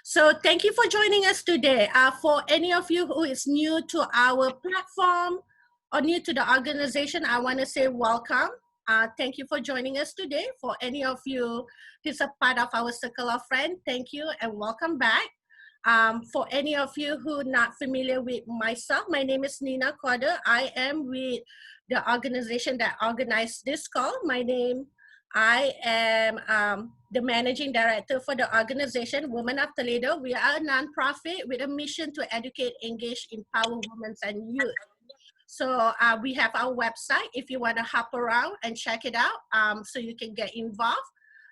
So thank you for joining us today. For any of you who is new to our platform or new to the organization, I want to say welcome. Thank you for joining us today. For any of you who's a part of our circle of friends, thank you and welcome back. For any of you who are not familiar with myself, my name is Nina Corder. I am with the organization that organized this call. I am the managing director for the organization, Women of Toledo. We are a nonprofit with a mission to educate, engage, empower women and youth. So we have our website if you want to hop around and check it out, so you can get involved.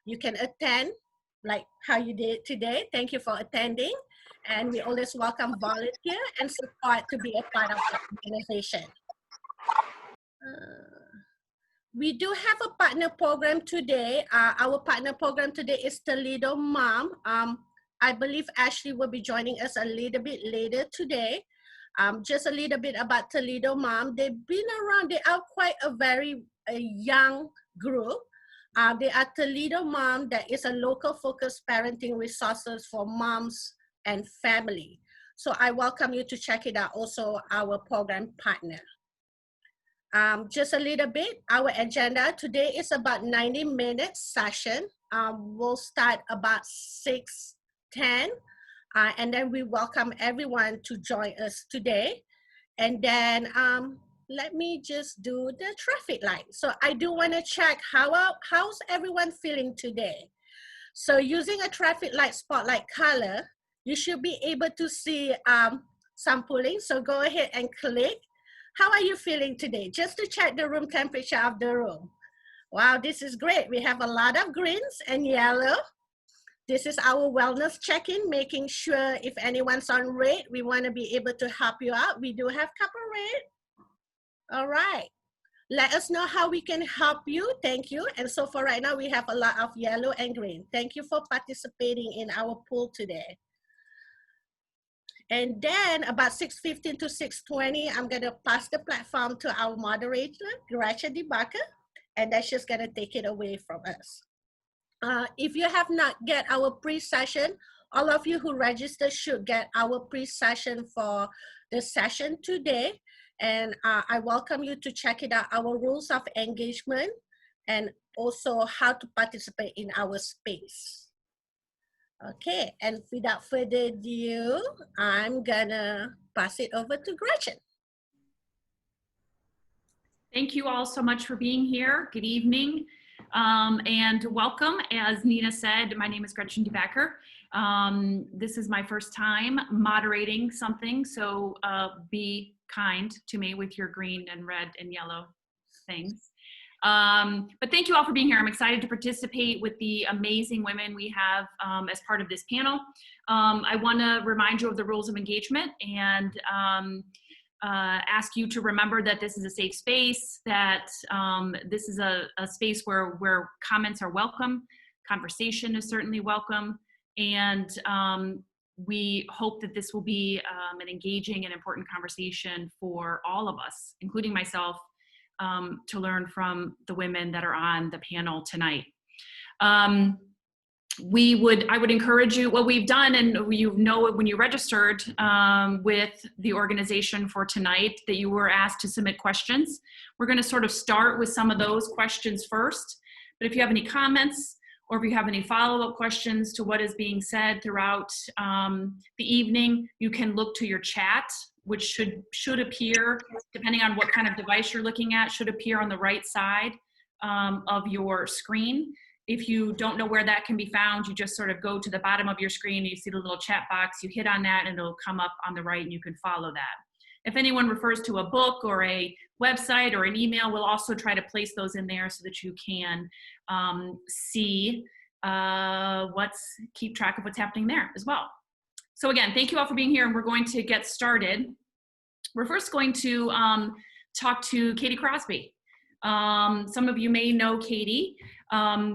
You can attend like how you did today. Thank you for attending. And we always welcome volunteer and support to be a part of the organization. We do have a partner program today. Our partner program today is Toledo Mom. I believe Ashley will be joining us a little bit later today. Just a little bit about Toledo Mom. They've been around, they are quite a very young group. They are Toledo Mom, that is a local focused parenting resources for moms and family. So I welcome you to check it out, also our program partner. Just a little bit, our agenda today is about 90-minute session. We'll start about 6:10, and then we welcome everyone to join us today. And then let me just do the traffic light. So I do want to check how's everyone feeling today. So using a traffic light spotlight color, you should be able to see sampling. So go ahead and click. How are you feeling today? Just to check the room temperature of the room. Wow, this is great. We have a lot of greens and yellow. This is our wellness check-in, making sure if anyone's on red, we want to be able to help you out. We do have copper red. All right. Let us know how we can help you. Thank you. And so for right now, we have a lot of yellow and green. Thank you for participating in our poll today. And then about 6:15 to 6:20, I'm going to pass the platform to our moderator, Gretchen DeBacker, and that's just going to take it away from us. If you have not get our pre-session, all of you who registered should get our pre-session for the session today. And I welcome you to check it out, our rules of engagement, and also how to participate in our space. Okay, and without further ado, I'm gonna pass it over to Gretchen. Thank you all so much for being here. Good evening and welcome. As Nina said, my name is Gretchen DeBacker. This is my first time moderating something, so be kind to me with your green and red and yellow things. But thank you all for being here. I'm excited to participate with the amazing women we have as part of this panel. I want to remind you of the rules of engagement and ask you to remember that this is a safe space, that this is a space where comments are welcome, conversation is certainly welcome, and we hope that this will be an engaging and important conversation for all of us, including myself, to learn from the women that are on the panel tonight. I would encourage you, what we've done, and you know when you registered with the organization for tonight, that you were asked to submit questions. We're going to sort of start with some of those questions first, but if you have any comments or if you have any follow-up questions to what is being said throughout the evening, you can look to your chat, which should appear, depending on what kind of device you're looking at, should appear on the right side of your screen. If you don't know where that can be found, you just sort of go to the bottom of your screen, you see the little chat box, you hit on that and it'll come up on the right and you can follow that. If anyone refers to a book or a website or an email, we'll also try to place those in there so that you can see keep track of what's happening there as well. So again, thank you all for being here, and we're going to get started. We're first going to talk to Katie Crosby. Some of you may know Katie.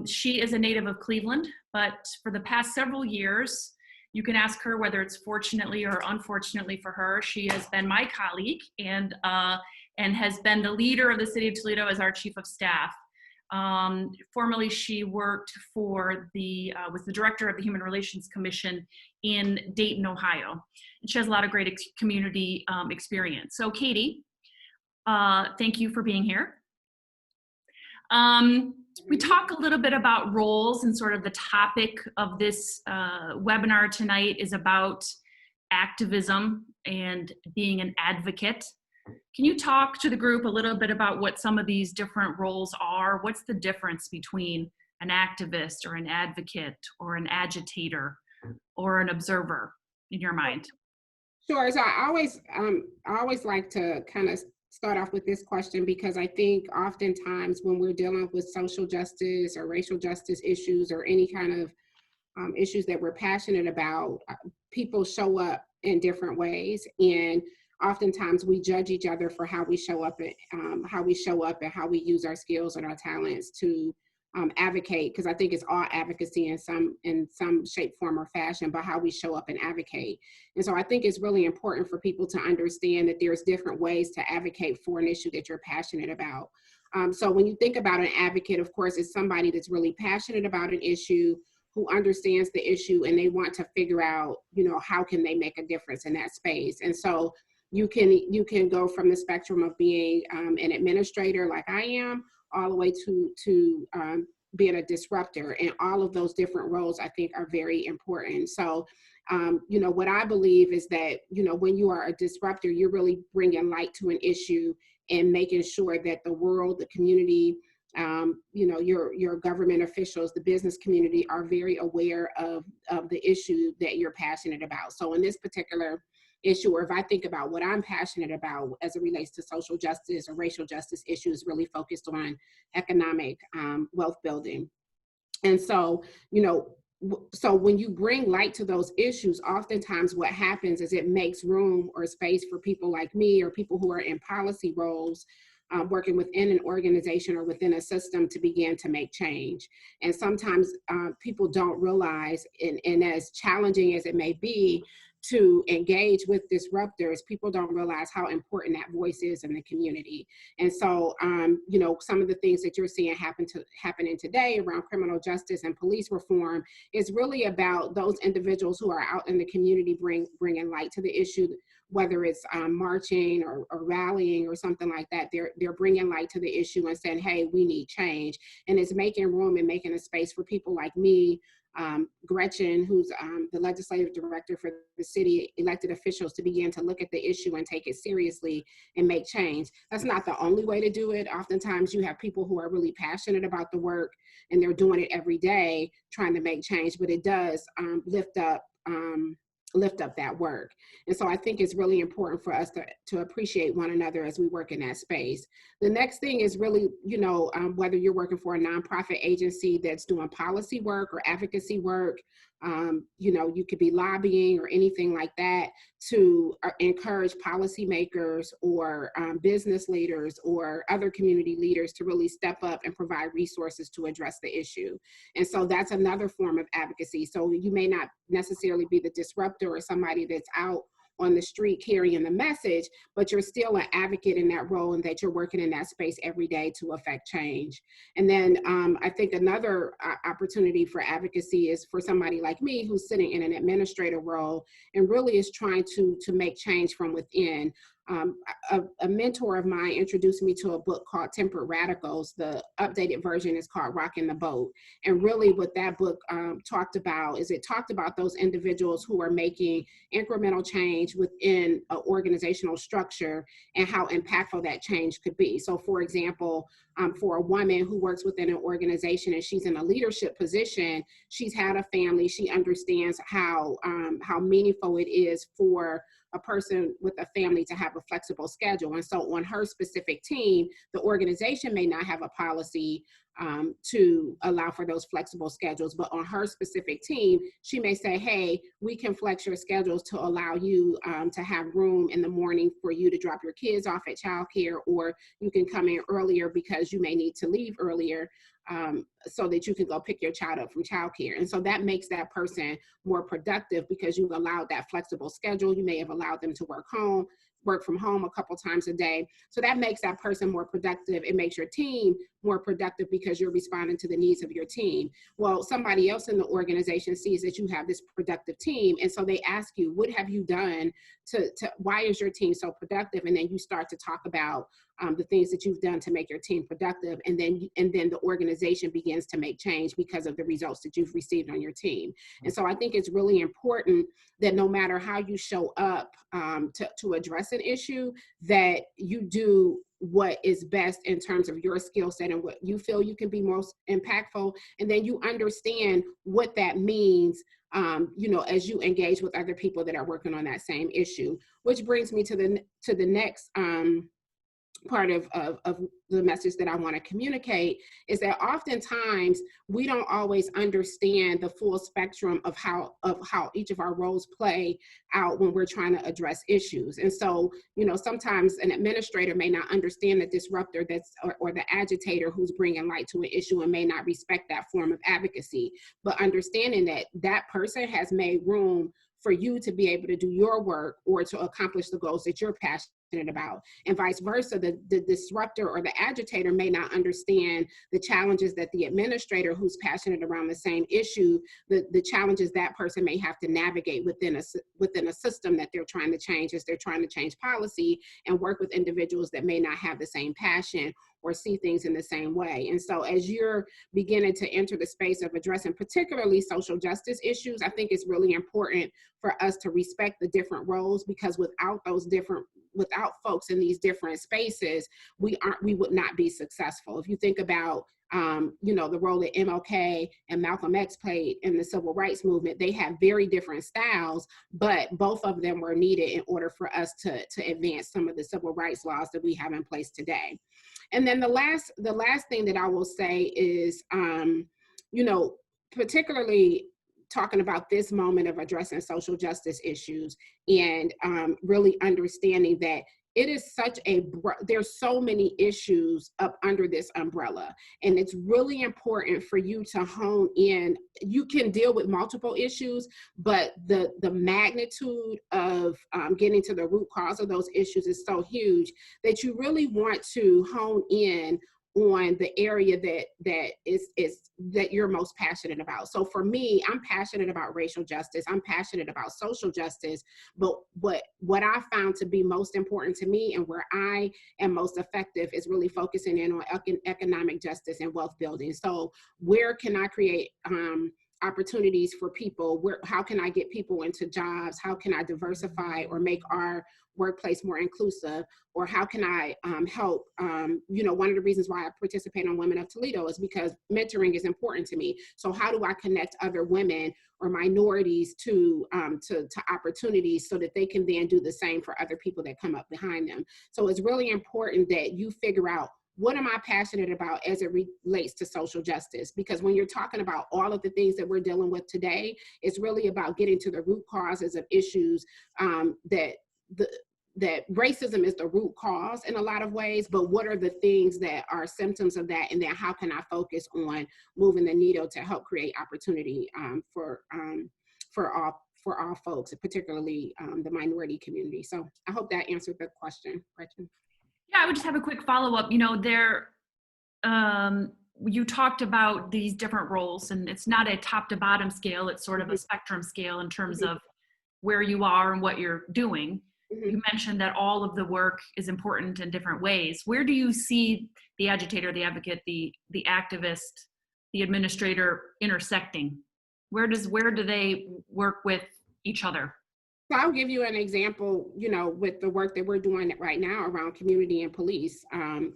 She is a native of Cleveland, but for the past several years, you can ask her whether it's fortunately or unfortunately for her, she has been my colleague and has been the leader of the city of Toledo as our chief of staff. Formerly, she worked for was the director of the Human Relations Commission in Dayton, Ohio. And she has a lot of great community experience. So Katie, thank you for being here. We talk a little bit about roles, and sort of the topic of this webinar tonight is about activism and being an advocate. Can you talk to the group a little bit about what some of these different roles are? What's the difference between an activist or an advocate or an agitator or an observer in your mind? Sure. So I always like to kind of start off with this question, because I think oftentimes when we're dealing with social justice or racial justice issues or any kind of issues that we're passionate about, people show up in different ways, and oftentimes we judge each other for how we show up and how we use our skills and our talents to advocate, because I think it's all advocacy in some shape, form, or fashion, but how we show up and advocate. And so I think it's really important for people to understand that there's different ways to advocate for an issue that you're passionate about. So when you think about an advocate, of course, it's somebody that's really passionate about an issue, who understands the issue, and they want to figure out, how can they make a difference in that space. And so you can go from the spectrum of being an administrator like I am, all the way to being a disruptor. And all of those different roles, I think, are very important. So, what I believe is that, when you are a disruptor, you're really bringing light to an issue and making sure that the world, the community, your government officials, the business community are very aware of the issue that you're passionate about. So in this particular issue, or if I think about what I'm passionate about as it relates to social justice or racial justice issues, really focused on economic wealth building. And so, so when you bring light to those issues, oftentimes what happens is it makes room or space for people like me or people who are in policy roles, working within an organization or within a system, to begin to make change. And sometimes people don't realize, and as challenging as it may be to engage with disruptors, people don't realize how important that voice is in the community. And so, some of the things that you're seeing happening today around criminal justice and police reform is really about those individuals who are out in the community bringing light to the issue, whether it's marching or rallying or something like that. They're bringing light to the issue and saying, hey, we need change. And it's making room and making a space for people like me, Gretchen, who's the legislative director for the city, elected officials, to begin to look at the issue and take it seriously and make change. That's not the only way to do it. Oftentimes you have people who are really passionate about the work and they're doing it every day trying to make change, but it does lift up that work. And so I think it's really important for us to appreciate one another as we work in that space. The next thing is really, whether you're working for a nonprofit agency that's doing policy work or advocacy work, you could be lobbying or anything like that to encourage policymakers or business leaders or other community leaders to really step up and provide resources to address the issue. And so that's another form of advocacy. So you may not necessarily be the disruptor or somebody that's out on the street carrying the message, but you're still an advocate in that role, and that you're working in that space every day to affect change. And then I think another opportunity for advocacy is for somebody like me who's sitting in an administrative role and really is trying to make change from within. A mentor of mine introduced me to a book called Temperate Radicals. The updated version is called Rocking the Boat. And really what that book talked about is it talked about those individuals who are making incremental change within an organizational structure and how impactful that change could be. So for example, for a woman who works within an organization and she's in a leadership position, she's had a family, she understands how meaningful it is for a person with a family to have a flexible schedule. And so on her specific team, the organization may not have a policy to allow for those flexible schedules, but on her specific team, she may say, hey, we can flex your schedules to allow you to have room in the morning for you to drop your kids off at childcare, or you can come in earlier because you may need to leave earlier so that you can go pick your child up from childcare. And so that makes that person more productive because you've allowed that flexible schedule. You may have allowed them to work work from home a couple times a day. So that makes that person more productive. It makes your team more productive because you're responding to the needs of your team. Well, somebody else in the organization sees that you have this productive team, and so they ask you, what have you done to why is your team so productive? And then you start to talk about the things that you've done to make your team productive, and then the organization begins to make change because of the results that you've received on your team. And so I think it's really important that no matter how you show up to address an issue, that you do what is best in terms of your skill set and what you feel you can be most impactful, and then you understand what that means as you engage with other people that are working on that same issue. Which brings me to the next part of the message that I want to communicate, is that oftentimes we don't always understand the full spectrum of how each of our roles play out when we're trying to address issues. And so, sometimes an administrator may not understand the disruptor or the agitator who's bringing light to an issue and may not respect that form of advocacy, but understanding that that person has made room for you to be able to do your work or to accomplish the goals that you're passionate about, and vice versa. The disruptor or the agitator may not understand the challenges that the administrator who's passionate around the same issue, the challenges that person may have to navigate within a system that they're trying to change as they're trying to change policy and work with individuals that may not have the same passion or see things in the same way. And so as you're beginning to enter the space of addressing particularly social justice issues, I think it's really important for us to respect the different roles, because without folks in these different spaces, we would not be successful. If you think about the role that MLK and Malcolm X played in the civil rights movement, they have very different styles, but both of them were needed in order for us to advance some of the civil rights laws that we have in place today. And then the last thing that I will say is, particularly talking about this moment of addressing social justice issues and really understanding that it is there's so many issues up under this umbrella, and it's really important for you to hone in. You can deal with multiple issues, but the magnitude of getting to the root cause of those issues is so huge that you really want to hone in on the area that you're most passionate about. So for me, I'm passionate about racial justice. I'm passionate about social justice. But what I found to be most important to me and where I am most effective is really focusing in on economic justice and wealth building. So where can I create opportunities for people? How can I get people into jobs? How can I diversify or make our workplace more inclusive? Or how can I help? One of the reasons why I participate on Women of Toledo is because mentoring is important to me. So how do I connect other women or minorities to opportunities so that they can then do the same for other people that come up behind them? So it's really important that you figure out, what am I passionate about as it relates to social justice? Because when you're talking about all of the things that we're dealing with today, it's really about getting to the root causes of issues that racism is the root cause in a lot of ways, but what are the things that are symptoms of that? And then how can I focus on moving the needle to help create opportunity for all folks, particularly the minority community? So I hope that answered the question, Gretchen. Yeah, I would just have a quick follow-up. You talked about these different roles, and it's not a top to bottom scale, it's sort of a spectrum scale in terms of where you are and what you're doing. You mentioned that all of the work is important in different ways. Where do you see the agitator, the advocate, the activist, the administrator intersecting? Where do they work with each other? So I'll give you an example, with the work that we're doing right now around community and police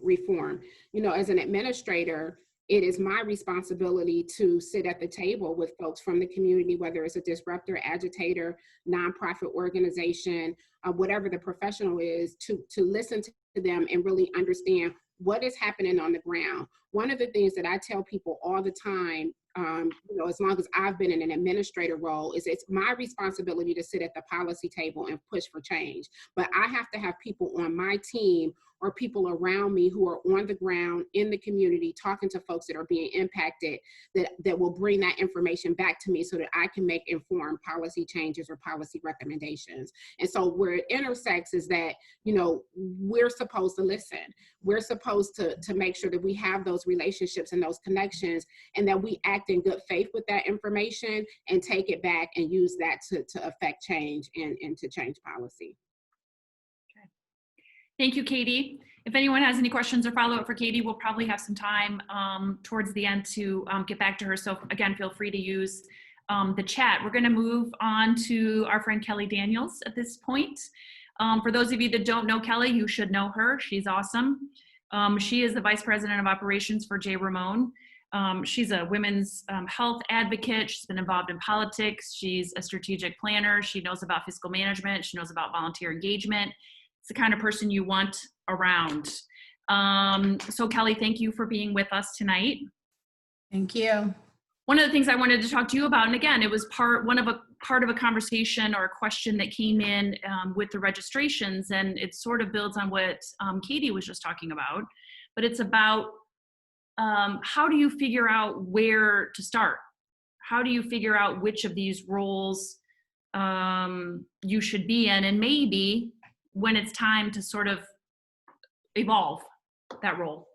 reform. As an administrator, it is my responsibility to sit at the table with folks from the community, whether it's a disruptor, agitator, nonprofit organization, whatever the professional is, to listen to them and really understand what is happening on the ground. One of the things that I tell people all the time, as long as I've been in an administrator role, is it's my responsibility to sit at the policy table and push for change. But I have to have people on my team or people around me who are on the ground in the community talking to folks that are being impacted that will bring that information back to me so that I can make informed policy changes or policy recommendations. And so where it intersects is that, you know, we're supposed to listen. We're supposed to make sure that we have those relationships and those connections, and that we act in good faith with that information and take it back and use that to affect change and to change policy. Okay. Thank you, Katie. If anyone has any questions or follow-up for Katie, we'll probably have some time towards the end to get back to her. So again, feel free to use the chat. We're going to move on to our friend Kelly Daniels at this point. For those of you that don't know Kelly, you should know her. She's awesome. She is the Vice President of Operations for J. Ramon. She's a women's health advocate. She's been involved in politics. She's a strategic planner. She knows about fiscal management. She knows about volunteer engagement. It's the kind of person you want around. So Kelly, thank you for being with us tonight. Thank you. One of the things I wanted to talk to you about, and again, it was part of a conversation or a question that came in with the registrations, and it sort of builds on what Katie was just talking about, but it's about how do you figure out where to start? How do you figure out which of these roles you should be in, and maybe when it's time to sort of evolve that role?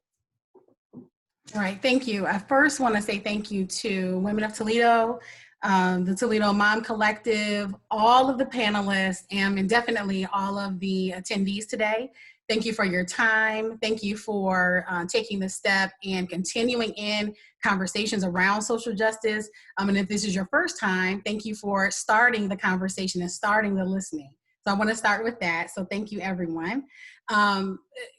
All right, thank you. I first want to say thank you to Women of Toledo, the Toledo Mom Collective, all of the panelists, and definitely all of the attendees today. Thank you for your time. Thank you for taking the step and continuing in conversations around social justice. And if this is your first time, thank you for starting the conversation and starting the listening. So I want to start with that. So thank you, everyone.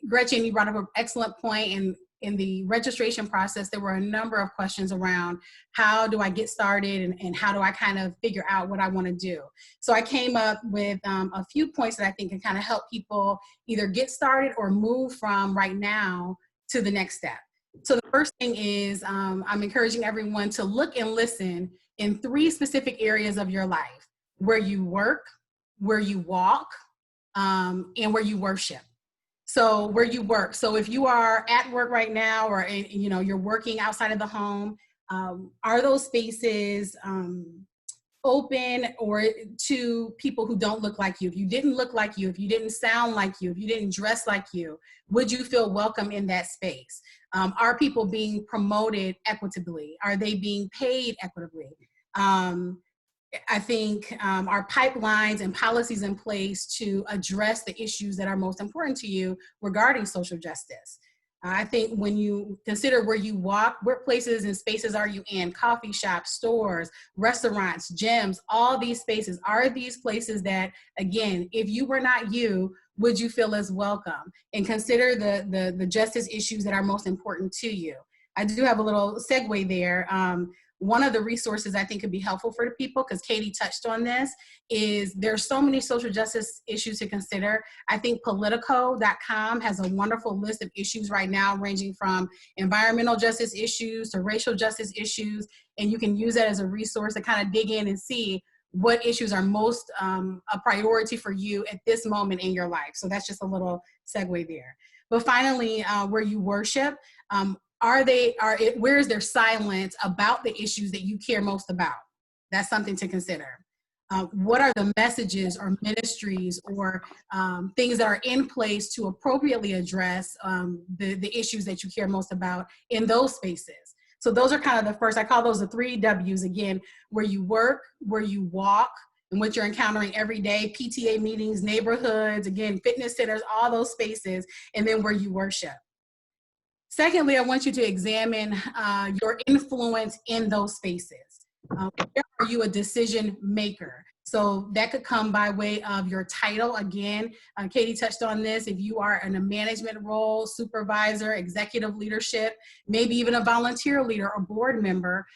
Gretchen, you brought up an excellent point. And in the registration process, there were a number of questions around how do I get started and how do I kind of figure out what I want to do. So I came up with a few points that I think can kind of help people either get started or move from right now to the next step. So the first thing is I'm encouraging everyone to look and listen in 3 specific areas of your life: where you work, where you walk, and where you worship. So where you work. So if you are at work right now, or you know you're working outside of the home, are those spaces open or to people who don't look like you? If you didn't look like you, if you didn't sound like you, if you didn't dress like you, would you feel welcome in that space? Are people being promoted equitably? Are they being paid equitably? I think our pipelines and policies in place to address the issues that are most important to you regarding social justice. I think when you consider where you walk, what places and spaces are you in? Coffee shops, stores, restaurants, gyms, all these spaces. Are these places that, again, if you were not you, would you feel as welcome? And consider the justice issues that are most important to you. I do have a little segue there. One of the resources I think could be helpful for the people, because Katie touched on this, is there's so many social justice issues to consider. I think Politico.com has a wonderful list of issues right now, ranging from environmental justice issues to racial justice issues, and you can use that as a resource to kind of dig in and see what issues are most a priority for you at this moment in your life. So that's just a little segue there. But finally, where you worship, where is their silence about the issues that you care most about? That's something to consider. What are the messages or ministries or things that are in place to appropriately address the issues that you care most about in those spaces? So those are kind of the first, I call those the 3 W's again: where you work, where you walk, and what you're encountering every day, PTA meetings, neighborhoods, again, fitness centers, all those spaces, and then where you worship. Secondly, I want you to examine your influence in those spaces. Where are you a decision maker? So that could come by way of your title. Again, Katie touched on this. If you are in a management role, supervisor, executive leadership, maybe even a volunteer leader or board member,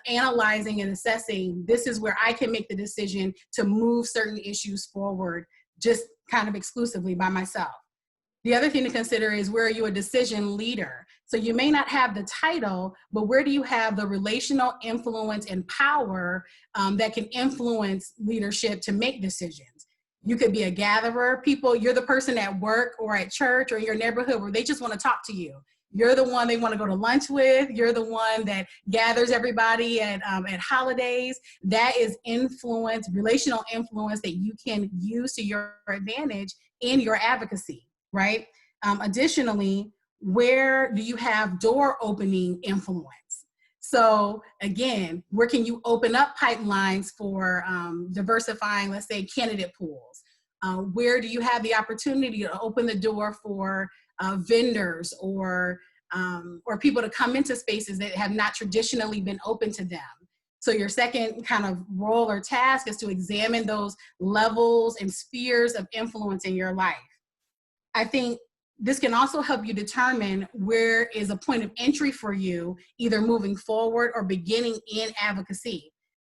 analyzing and assessing, this is where I can make the decision to move certain issues forward, just kind of exclusively by myself. The other thing to consider is, where are you a decision leader? So you may not have the title, but where do you have the relational influence and power that can influence leadership to make decisions? You could be a gatherer. People, you're the person at work or at church or in your neighborhood where they just want to talk to you. You're the one they want to go to lunch with. You're the one that gathers everybody at holidays. That is influence, relational influence that you can use to your advantage in your advocacy, right? Additionally, where do you have door opening influence? So again, where can you open up pipelines for diversifying, let's say, candidate pools? Where do you have the opportunity to open the door for vendors or people to come into spaces that have not traditionally been open to them? So your second kind of role or task is to examine those levels and spheres of influence in your life. I think this can also help you determine where is a point of entry for you, either moving forward or beginning in advocacy.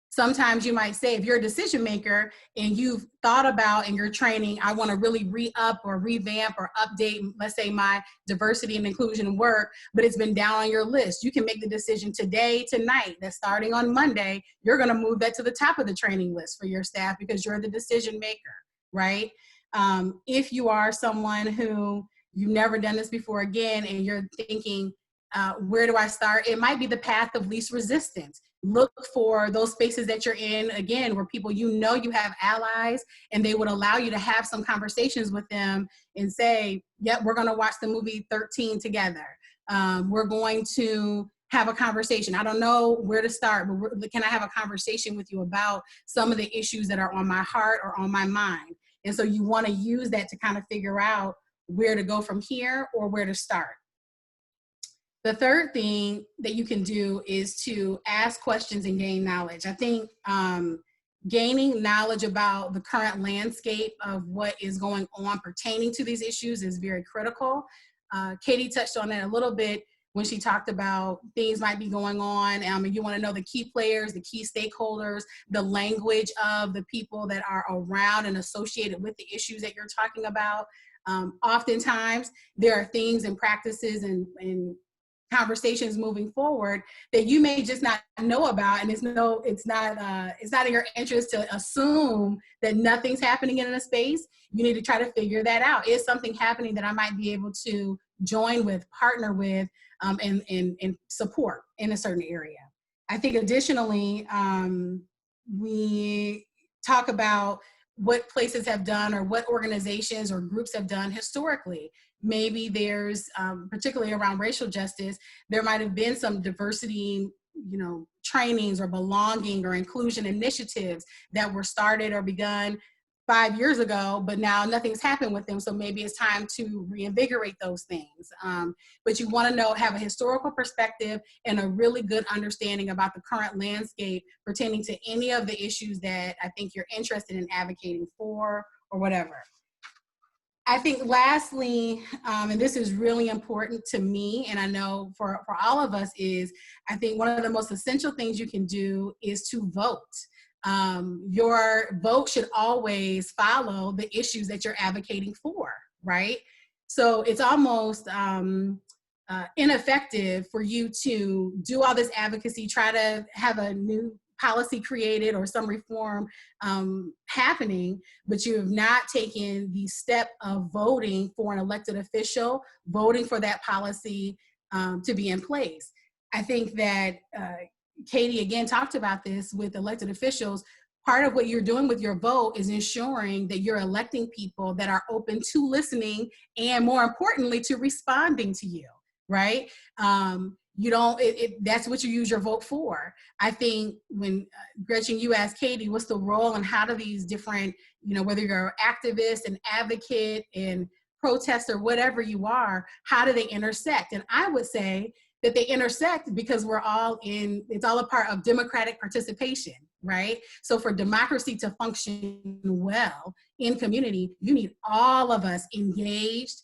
Sometimes you might say, if you're a decision maker and you've thought about in your training, I want to really re-up or revamp or update, let's say, my diversity and inclusion work, but it's been down on your list. You can make the decision today, tonight, that starting on Monday, you're going to move that to the top of the training list for your staff because you're the decision maker, right? If you are someone who you've never done this before again, and you're thinking, where do I start? It might be the path of least resistance. Look for those spaces that you're in, again, where people, you know, you have allies and they would allow you to have some conversations with them and say, yep, we're going to watch the movie 13 together. We're going to have a conversation. I don't know where to start, but can I have a conversation with you about some of the issues that are on my heart or on my mind? And so you want to use that to kind of figure out where to go from here or where to start. The third thing that you can do is to ask questions and gain knowledge. I think gaining knowledge about the current landscape of what is going on pertaining to these issues is very critical. Katie touched on that a little bit when she talked about things might be going on, and you want to know the key players, the key stakeholders, the language of the people that are around and associated with the issues that you're talking about. Oftentimes, there are things and practices and conversations moving forward that you may just not know about, and it's not in your interest to assume that nothing's happening in a space. You need to try to figure that out. Is something happening that I might be able to join with, partner with, and support in a certain area? I think additionally, we talk about what places have done or what organizations or groups have done historically. Maybe there's, particularly around racial justice, there might have been some diversity, trainings or belonging or inclusion initiatives that were started or begun 5 years ago, but now nothing's happened with them. So maybe it's time to reinvigorate those things. But you want to have a historical perspective and a really good understanding about the current landscape pertaining to any of the issues that I think you're interested in advocating for or whatever. I think lastly, and this is really important to me, and I know for all of us, is I think one of the most essential things you can do is to vote. Your vote should always follow the issues that you're advocating for, right? So it's almost ineffective for you to do all this advocacy, try to have a new policy created or some reform happening, but you have not taken the step of voting for an elected official, voting for that policy to be in place. I think that Katie again talked about this with elected officials. Part of what you're doing with your vote is ensuring that you're electing people that are open to listening and, more importantly, to responding to you, right? That's what you use your vote for. I think when Gretchen, you asked Katie, what's the role and how do these different, whether you're an activist, an advocate, and protester, whatever you are, how do they intersect? And I would say that they intersect because it's all a part of democratic participation, right? So for democracy to function well in community, you need all of us engaged,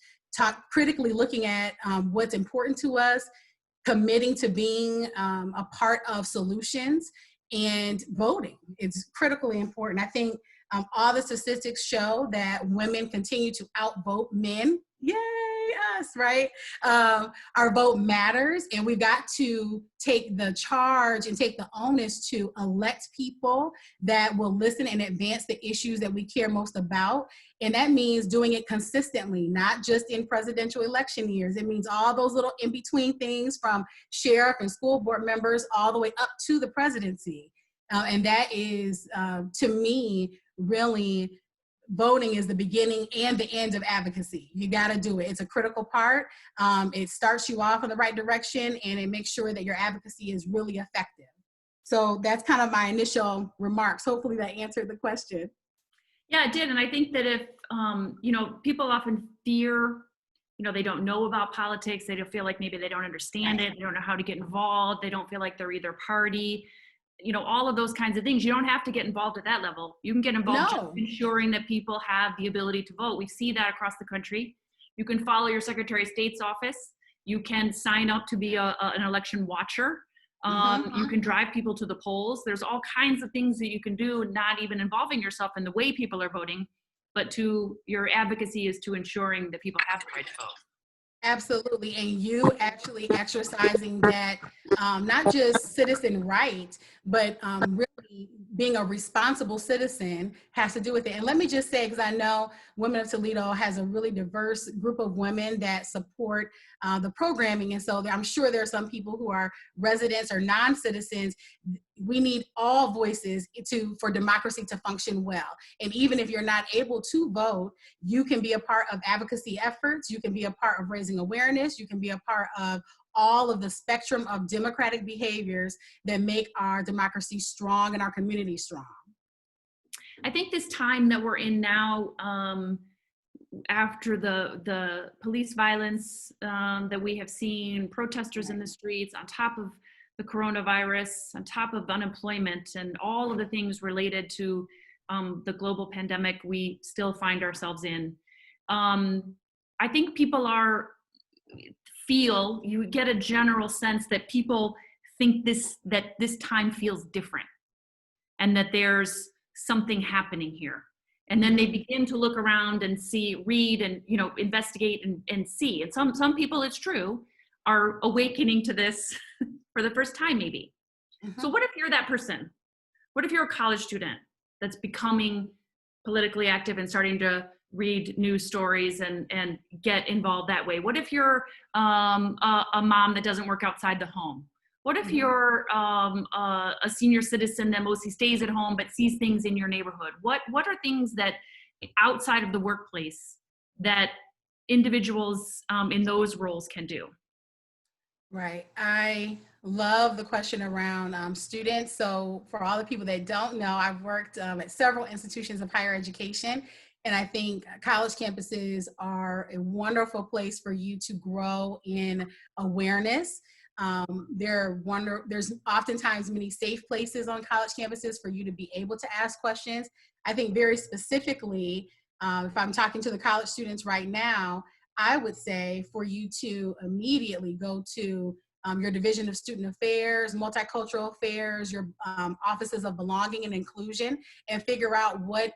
critically looking at what's important to us, committing to being a part of solutions, and voting. It's critically important. I think all the statistics show that women continue to outvote men Yay, us, right? Our vote matters, and we've got to take the charge and take the onus to elect people that will listen and advance the issues that we care most about. And that means doing it consistently, not just in presidential election years. It means all those little in-between things from sheriff and school board members all the way up to the presidency. And that is, to me, really, voting is the beginning and the end of advocacy. You got to do it. It's a critical part. It starts you off in the right direction, and it makes sure that your advocacy is really effective. So that's kind of my initial remarks. Hopefully that answered the question. Yeah, it did. And I think that if, people often fear, they don't know about politics. They don't feel like maybe they don't understand it. They don't know how to get involved. They don't feel like they're either party. All of those kinds of things. You don't have to get involved at that level. You can get involved just ensuring that people have the ability to vote. We see that across the country. You can follow your Secretary of State's office. You can sign up to be an election watcher. You can drive people to the polls. There's all kinds of things that you can do, not even involving yourself in the way people are voting, but to your advocacy is to ensuring that people have the right to vote. Absolutely. And you actually exercising that, not just citizen right, but really being a responsible citizen has to do with it. And let me just say, because I know Women of Toledo has a really diverse group of women that support the programming. And so I'm sure there are some people who are residents or non-citizens. We need all voices for democracy to function well. And even if you're not able to vote, you can be a part of advocacy efforts. You can be a part of raising awareness. You can be a part of all of the spectrum of democratic behaviors that make our democracy strong and our community strong. I think this time that we're in now, after the police violence that we have seen, protesters in the streets, on top of the coronavirus, on top of unemployment and all of the things related to the global pandemic we still find ourselves in. I think people you get a general sense that people think that this time feels different and that there's something happening here. And then they begin to look around and read and, investigate and see. And some people, it's true, are awakening to this for the first time, maybe. So what if you're that person? What if you're a college student that's becoming politically active and starting to read news stories and get involved that way? What if you're a mom that doesn't work outside the home? What if you're a senior citizen that mostly stays at home but sees things in your neighborhood? What are things that outside of the workplace that individuals in those roles can do? Right. I love the question around students. So for all the people that don't know, I've worked at several institutions of higher education. And I think college campuses are a wonderful place for you to grow in awareness. There's oftentimes many safe places on college campuses for you to be able to ask questions. I think very specifically, if I'm talking to the college students right now, I would say for you to immediately go to your Division of Student Affairs, Multicultural Affairs, your Offices of Belonging and Inclusion, and figure out what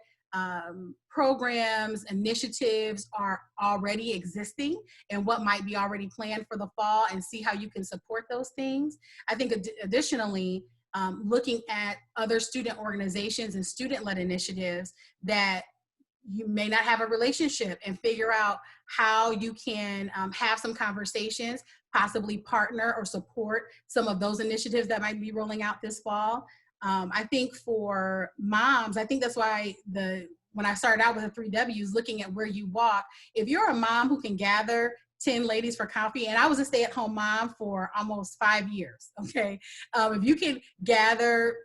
programs, initiatives are already existing and what might be already planned for the fall, and see how you can support those things. I think additionally, looking at other student organizations and student-led initiatives that you may not have a relationship, and figure out how you can have some conversations, possibly partner or support some of those initiatives that might be rolling out this fall. I think for moms, I think that's why when I started out with the 3 W's, looking at where you walk, if you're a mom who can gather 10 ladies for coffee, and I was a stay-at-home mom for almost 5 years, okay? If you can gather,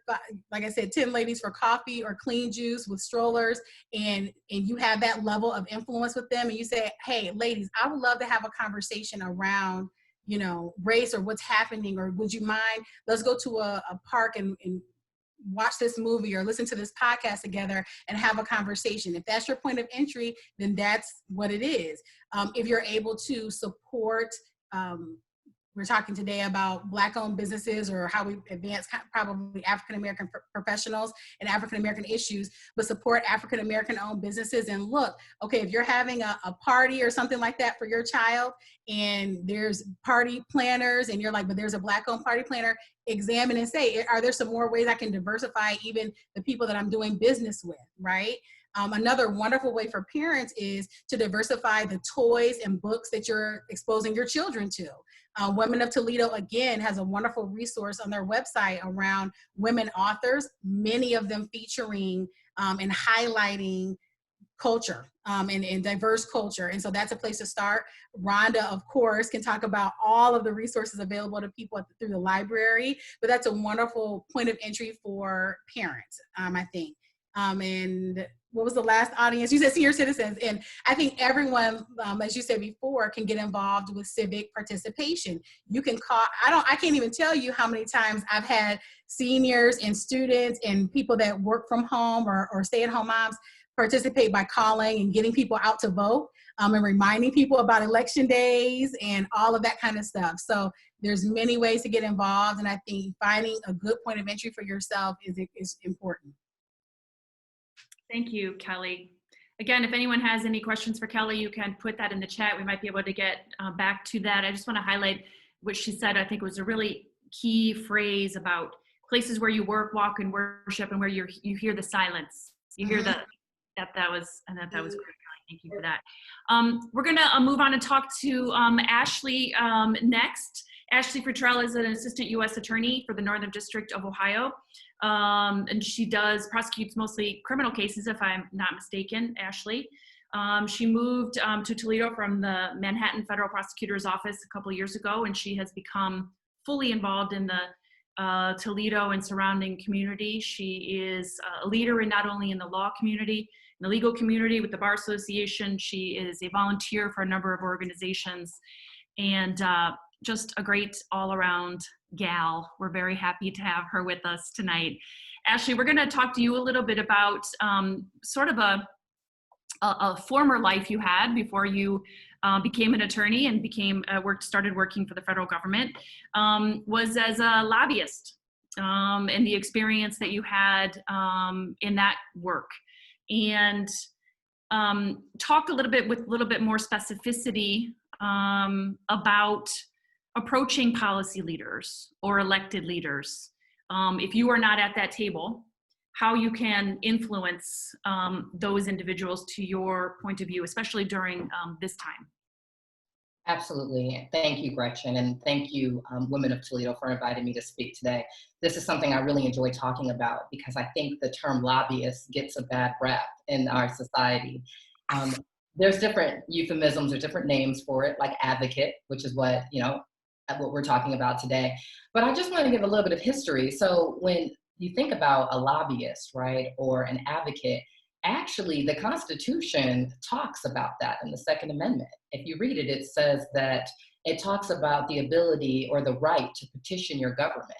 like I said, 10 ladies for coffee or clean juice with strollers, and you have that level of influence with them, and you say, hey, ladies, I would love to have a conversation around, race or what's happening, or would you mind, let's go to a park and watch this movie or listen to this podcast together and have a conversation. If that's your point of entry, then that's what it is. If you're able to support we're talking today about Black-owned businesses, or how we advance probably African-American professionals and African-American issues, but support African-American owned businesses. And look, okay, if you're having a party or something like that for your child, and there's party planners, and you're like, but there's a Black-owned party planner, examine and say, are there some more ways I can diversify even the people that I'm doing business with, right? Another wonderful way for parents is to diversify the toys and books that you're exposing your children to. Women of Toledo, again, has a wonderful resource on their website around women authors, many of them featuring and highlighting culture and diverse culture. And so that's a place to start. Rhonda, of course, can talk about all of the resources available to people through the library, but that's a wonderful point of entry for parents, I think. And what was the last audience? You said senior citizens. And I think everyone, as you said before, can get involved with civic participation. You can call, I can't even tell you how many times I've had seniors and students and people that work from home or stay-at-home moms participate by calling and getting people out to vote, and reminding people about election days and all of that kind of stuff. So there's many ways to get involved. And I think finding a good point of entry for yourself is important. Thank you, Kelly. Again, if anyone has any questions for Kelly, you can put that in the chat. We might be able to get back to that. I just want to highlight what she said. I think it was a really key phrase about places where you work, walk, and worship, and where you hear the silence. You hear that was great, Kelly. Thank you for that. We're going to move on and talk to Ashley next. Ashley Portrayal is an assistant U.S. attorney for the Northern District of Ohio. And she prosecutes mostly criminal cases, if I'm not mistaken, Ashley. She moved to Toledo from the Manhattan Federal Prosecutor's Office a couple of years ago, and she has become fully involved in the Toledo and surrounding community. She is a leader in not only in the law community, in the legal community with the Bar Association. She is a volunteer for a number of organizations, and just a great all-around gal. We're very happy to have her with us tonight. Ashley, we're going to talk to you a little bit about sort of a former life you had before you became an attorney and started working for the federal government, was as a lobbyist, and the experience that you had in that work. And talk a little bit with a little bit more specificity about approaching policy leaders or elected leaders. If you are not at that table, how you can influence those individuals to your point of view, especially during this time. Absolutely. Thank you, Gretchen. And thank you, Women of Toledo, for inviting me to speak today. This is something I really enjoy talking about because I think the term lobbyist gets a bad rap in our society. There's different euphemisms or different names for it, like advocate, which is what we're talking about today. But I just want to give a little bit of history. So when you think about a lobbyist, right, or an advocate, actually the Constitution talks about that in the Second Amendment. If you read it, it says that it talks about the ability or the right to petition your government.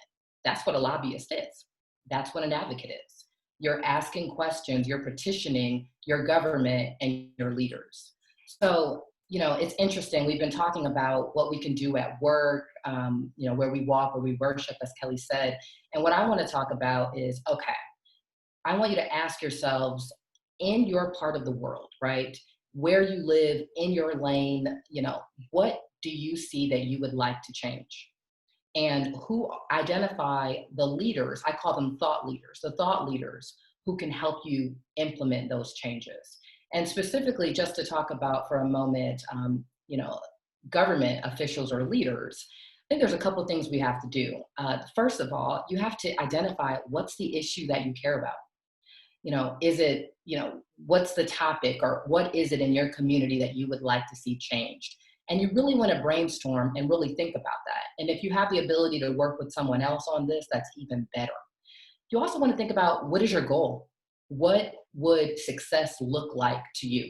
That's what a lobbyist is. That's what an advocate is. You're asking questions, you're petitioning your government and your leaders. So it's interesting. We've been talking about what we can do at work, where we walk, where we worship, as Kelly said. And what I want to talk about is, okay, I want you to ask yourselves in your part of the world, right, where you live, in your lane, what do you see that you would like to change? And who identify the leaders, I call them thought leaders, the thought leaders who can help you implement those changes. And specifically, just to talk about for a moment, government officials or leaders, I think there's a couple of things we have to do. First of all, you have to identify what's the issue that you care about. Is it, what's the topic, or what is it in your community that you would like to see changed? And you really want to brainstorm and really think about that. And if you have the ability to work with someone else on this, that's even better. You also want to think about, what is your goal? What would success look like to you?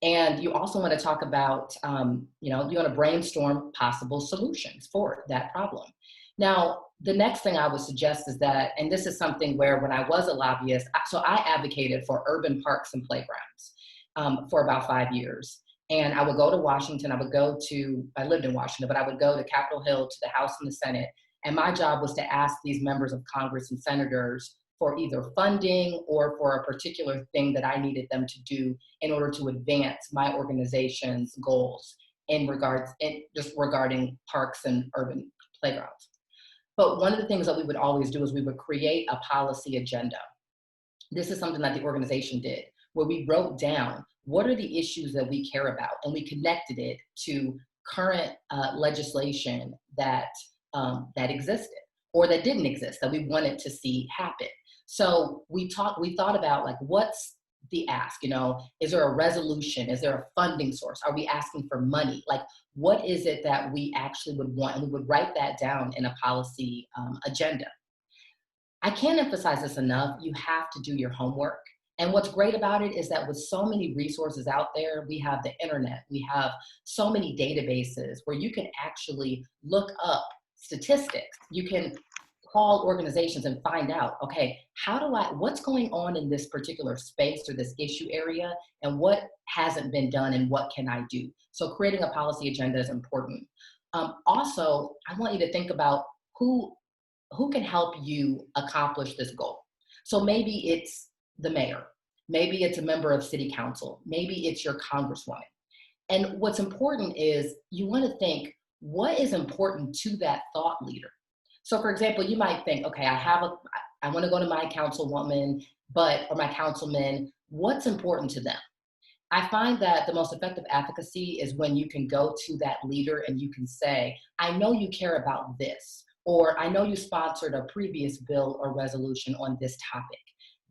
And you also want to talk about, you want to brainstorm possible solutions for that problem. Now, the next thing I would suggest is that, and this is something where when I was a lobbyist, so I advocated for urban parks and playgrounds for about 5 years. And I would go to Washington, I lived in Washington, but I would go to Capitol Hill, to the House and the Senate. And my job was to ask these members of Congress and senators for either funding or for a particular thing that I needed them to do in order to advance my organization's goals regarding parks and urban playgrounds. But one of the things that we would always do is we would create a policy agenda. This is something that the organization did, where we wrote down what are the issues that we care about, and we connected it to current legislation that existed or that didn't exist that we wanted to see happen. So we thought about, like, what's the ask? Is there a resolution? Is there a funding source? Are we asking for money? Like, what is it that we actually would want? And we would write that down in a policy agenda. I can't emphasize this enough. You have to do your homework. And what's great about it is that with so many resources out there, we have the internet, we have so many databases where you can actually look up statistics. You can call organizations and find out, okay, what's going on in this particular space or this issue area, and what hasn't been done and what can I do? So creating a policy agenda is important. Also, I want you to think about who can help you accomplish this goal. So maybe it's the mayor, maybe it's a member of city council, maybe it's your congresswoman. And what's important is you want to think, what is important to that thought leader? So for example, you might think, okay, I want to go to my councilwoman, or my councilman, what's important to them? I find that the most effective advocacy is when you can go to that leader and you can say, I know you care about this, or I know you sponsored a previous bill or resolution on this topic.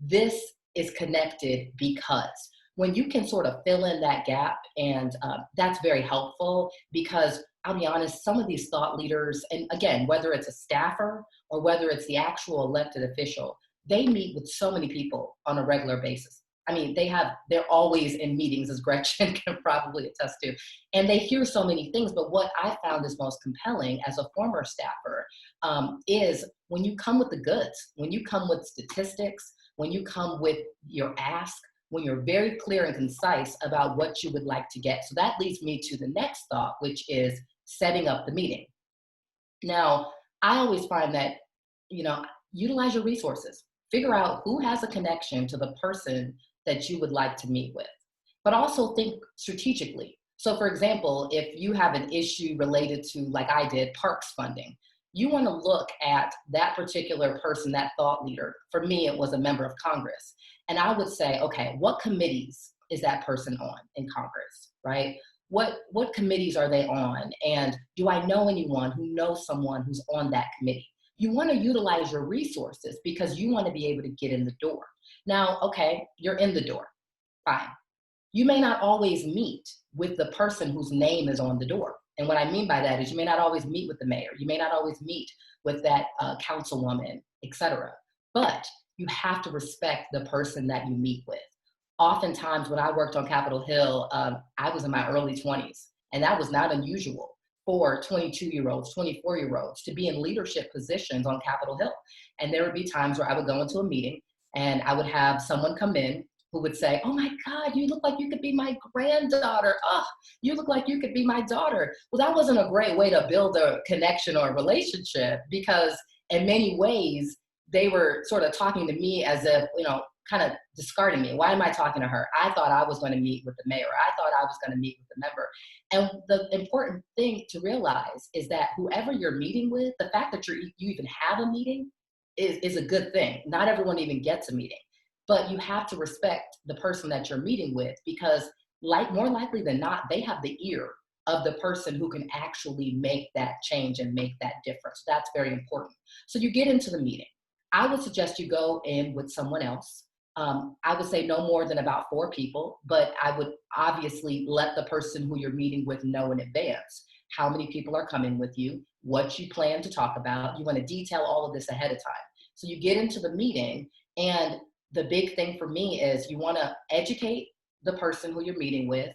This is connected because. When you can sort of fill in that gap, and that's very helpful, because I'll be honest, some of these thought leaders, and again, whether it's a staffer or whether it's the actual elected official, they meet with so many people on a regular basis. I mean, they're always in meetings, as Gretchen can probably attest to, and they hear so many things. But what I found is most compelling as a former staffer is when you come with the goods, when you come with statistics, when you come with your ask, when you're very clear and concise about what you would like to get. So that leads me to the next thought, which is setting up the meeting. Now, I always find that, utilize your resources. Figure out who has a connection to the person that you would like to meet with, but also think strategically. So for example, if you have an issue related to, like I did, parks funding, you want to look at that particular person, that thought leader. For me, it was a member of Congress. And I would say, okay, what committees is that person on in Congress, right? What committees are they on? And do I know anyone who knows someone who's on that committee? You want to utilize your resources because you want to be able to get in the door. Now, okay, you're in the door, fine. You may not always meet with the person whose name is on the door. And what I mean by that is you may not always meet with the mayor. You may not always meet with that councilwoman, etc. But you have to respect the person that you meet with. Oftentimes, when I worked on Capitol Hill, I was in my early 20s, and that was not unusual for 22-year-olds, 24-year-olds to be in leadership positions on Capitol Hill. And there would be times where I would go into a meeting and I would have someone come in who would say, oh my God, you look like you could be my granddaughter. Oh, you look like you could be my daughter. Well, that wasn't a great way to build a connection or a relationship, because in many ways, they were sort of talking to me as if, kind of discarding me. Why am I talking to her? I thought I was going to meet with the mayor. I thought I was going to meet with the member. And the important thing to realize is that whoever you're meeting with, the fact that you even have a meeting is a good thing. Not everyone even gets a meeting. But you have to respect the person that you're meeting with, because more likely than not, they have the ear of the person who can actually make that change and make that difference. That's very important. So you get into the meeting. I would suggest you go in with someone else. I would say no more than about 4 people, but I would obviously let the person who you're meeting with know in advance how many people are coming with you, what you plan to talk about. You want to detail all of this ahead of time. So you get into the meeting, and the big thing for me is you want to educate the person who you're meeting with,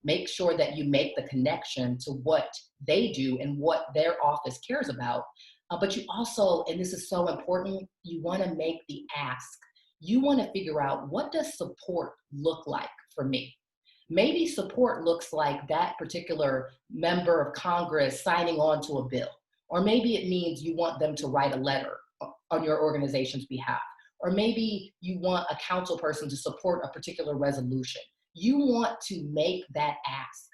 make sure that you make the connection to what they do and what their office cares about. But you also, and this is so important, you want to make the ask. You want to figure out, what does support look like for me? Maybe support looks like that particular member of Congress signing on to a bill. Or maybe it means you want them to write a letter on your organization's behalf. Or maybe you want a council person to support a particular resolution. You want to make that ask.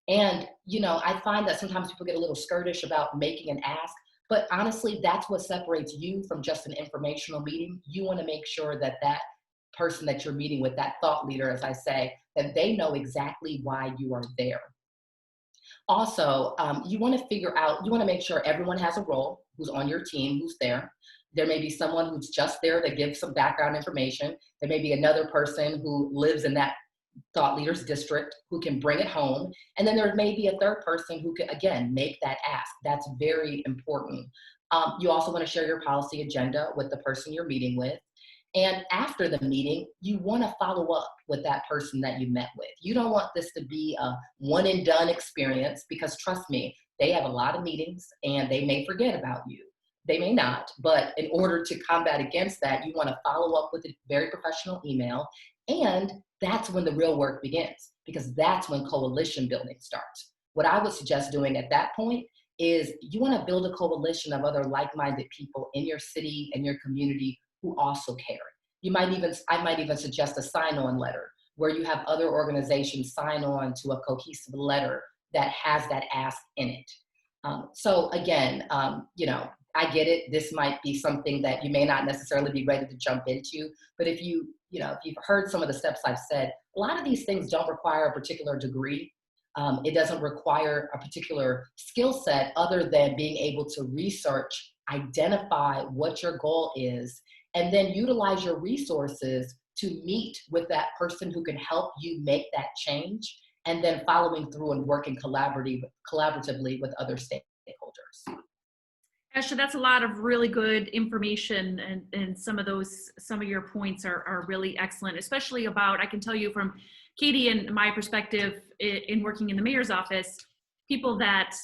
And, you know, I find that sometimes people get a little skirtish about making an ask, but honestly, that's what separates you from just an informational meeting. You want to make sure that that person that you're meeting with, that thought leader, as I say, that they know exactly why you are there. Also, you want to figure out, you want to make sure everyone has a role, who's on your team, who's there. There may be someone who's just there to give some background information. There may be another person who lives in that thought leader's district who can bring it home. And then there may be a third person who can, again, make that ask. That's very important. You also want to share your policy agenda with the person you're meeting with. And after the meeting, you want to follow up with that person that you met with. You don't want this to be a one and done experience, because trust me, they have a lot of meetings and they may forget about you. They may not, but in order to combat against that, you want to follow up with a very professional email. And that's when the real work begins, because that's when coalition building starts. What I would suggest doing at that point is you want to build a coalition of other like-minded people in your city and your community who also care. I might even suggest a sign-on letter where you have other organizations sign on to a cohesive letter that has that ask in it. So again, you know, I get it. This might be something that you may not necessarily be ready to jump into, but if you've heard some of the steps I've said, a lot of these things don't require a particular degree. It doesn't require a particular skill set other than being able to research, identify what your goal is, and then utilize your resources to meet with that person who can help you make that change, and then following through and working collaboratively with other stakeholders. Ashley, that's a lot of really good information, and some of your points are really excellent, especially about, I can tell you from Katie and my perspective in working in the mayor's office, people that,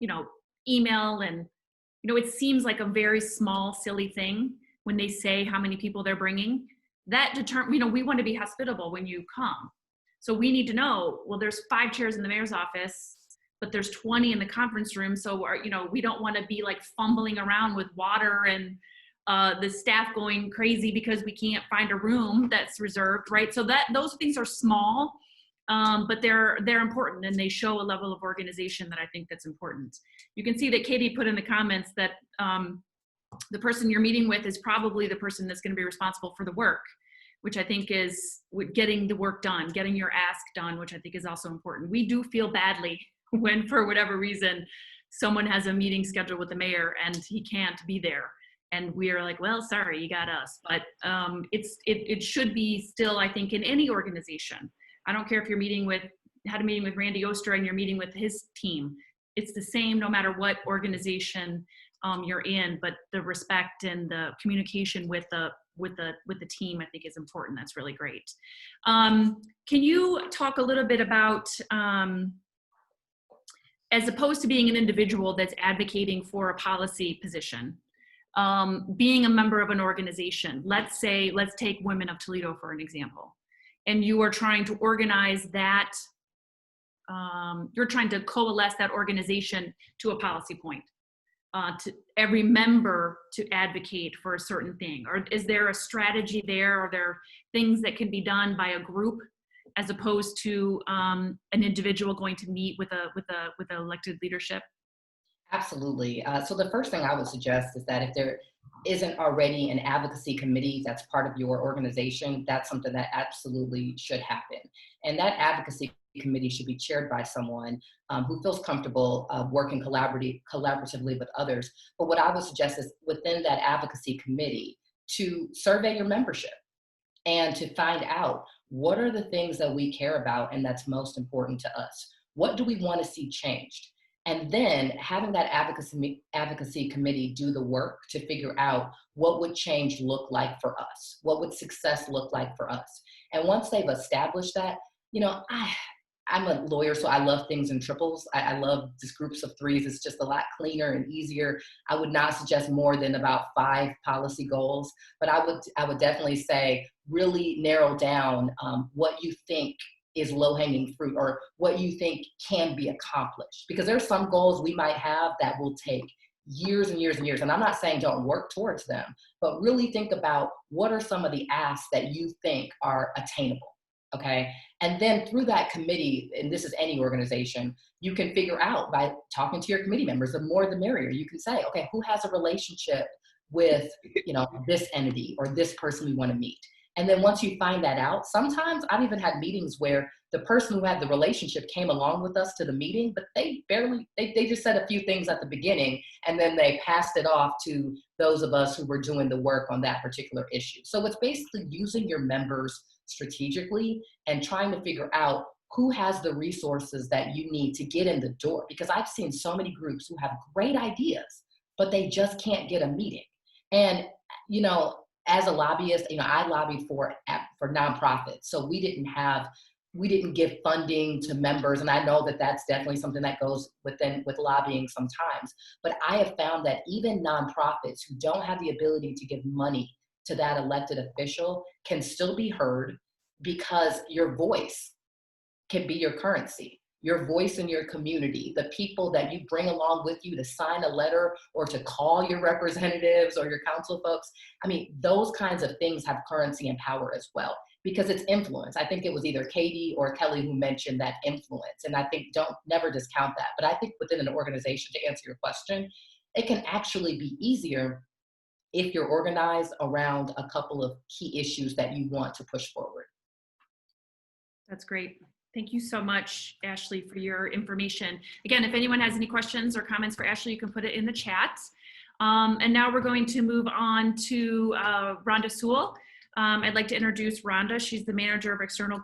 you know, email and, you know, it seems like a very small, silly thing when they say how many people they're bringing. That you know, we want to be hospitable when you come. So we need to know, well, there's 5 chairs in the mayor's office, but there's 20 in the conference room. So, you know, we don't want to be like fumbling around with water and the staff going crazy because we can't find a room that's reserved, right? So those things are small, but they're important, and they show a level of organization that I think that's important. You can see that Katie put in the comments that the person you're meeting with is probably the person that's going to be responsible for the work, which I think is getting the work done, getting your ask done, which I think is also important. We do feel badly when, for whatever reason, someone has a meeting scheduled with the mayor and he can't be there. And we are like, well, sorry, you got us. But it should be still, I think, in any organization. I don't care if you're had a meeting with Randy Oster and you're meeting with his team. It's the same no matter what organization you're in, but the respect and the communication with the team, I think, is important. That's really great. Can you talk a little bit about, as opposed to being an individual that's advocating for a policy position, being a member of an organization, let's take Women of Toledo for an example, and you are trying to organize that, you're trying to coalesce that organization to a policy point, to every member to advocate for a certain thing? Or is there a strategy there? Are there things that can be done by a group as opposed to an individual going to meet with a elected leadership? Absolutely. So the first thing I would suggest is that if there isn't already an advocacy committee that's part of your organization, that's something that absolutely should happen. And that advocacy committee should be chaired by someone who feels comfortable working collaboratively with others. But what I would suggest is within that advocacy committee to survey your membership and to find out what are the things that we care about and that's most important to us. What do we want to see changed? And then having that advocacy committee do the work to figure out what would change look like for us? What would success look like for us? And once they've established that, you know, I'm a lawyer, so I love things in triples. I love just groups of 3s. It's just a lot cleaner and easier. I would not suggest more than about 5 policy goals, but I would definitely say really narrow down what you think is low-hanging fruit, or what you think can be accomplished. Because there's some goals we might have that will take years and years and years. And I'm not saying don't work towards them, but really think about what are some of the asks that you think are attainable. Okay. And then through that committee, and this is any organization, you can figure out by talking to your committee members, the more the merrier. You can say, okay, who has a relationship with, this entity or this person we want to meet? And then once you find that out, sometimes I've even had meetings where the person who had the relationship came along with us to the meeting, but they just said a few things at the beginning, and then they passed it off to those of us who were doing the work on that particular issue. So it's basically using your members strategically and trying to figure out who has the resources that you need to get in the door. Because I've seen so many groups who have great ideas, but they just can't get a meeting. And, as a lobbyist, I lobbied for nonprofits. So we didn't give funding to members. And I know that that's definitely something that goes with lobbying sometimes. But I have found that even nonprofits who don't have the ability to give money to that elected official can still be heard, because your voice can be your currency. Your voice in your community, the people that you bring along with you to sign a letter or to call your representatives or your council folks. I mean, those kinds of things have currency and power as well, because it's influence. I think it was either Katie or Kelly who mentioned that influence. And I think never discount that. But I think within an organization, to answer your question, it can actually be easier if you're organized around a couple of key issues that you want to push forward. That's great. Thank you so much, Ashley, for your information. Again, if anyone has any questions or comments for Ashley, you can put it in the chat. And now we're going to move on to Rhonda Sewell. I'd like to introduce Rhonda. She's the manager of external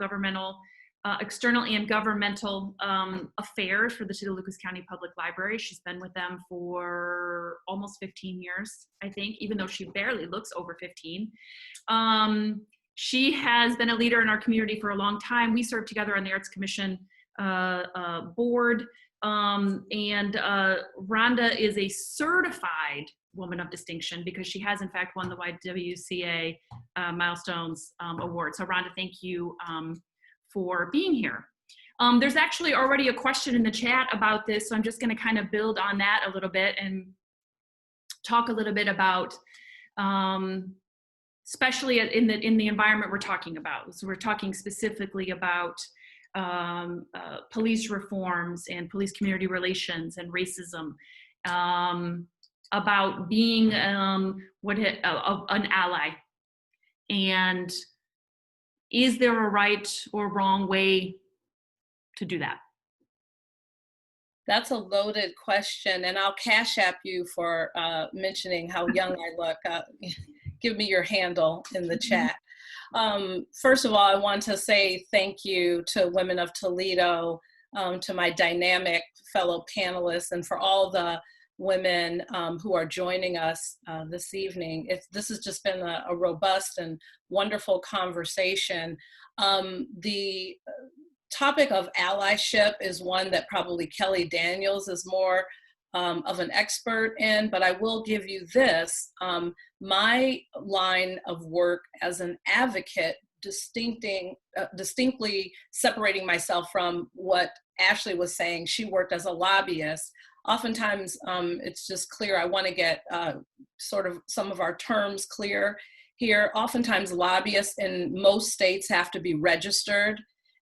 and governmental affairs for the Toledo Lucas County Public Library. She's been with them for almost 15 years, I think, even though she barely looks over 15. She has been a leader in our community for a long time. We served together on the Arts Commission board. And Rhonda is a certified Woman of Distinction because she has in fact won the YWCA Milestones Award. So Rhonda, thank you for being here. There's actually already a question in the chat about this, so I'm just gonna kind of build on that a little bit and talk a little bit about especially in the environment we're talking about. So we're talking specifically about police reforms and police community relations and racism, about being an ally. And is there a right or wrong way to do that? That's a loaded question, and I'll cash app you for mentioning how young I look. Give me your handle in the chat. First of all, I want to say thank you to Women of Toledo, to my dynamic fellow panelists, and for all the women who are joining us this evening. This has just been a robust and wonderful conversation. The topic of allyship is one that probably Kelly Daniels is more of an expert in, but I will give you this. My line of work as an advocate, distinctly separating myself from what Ashley was saying. She worked as a lobbyist. Oftentimes, it's just clear. I want to get sort of some of our terms clear here. Oftentimes, lobbyists in most states have to be registered,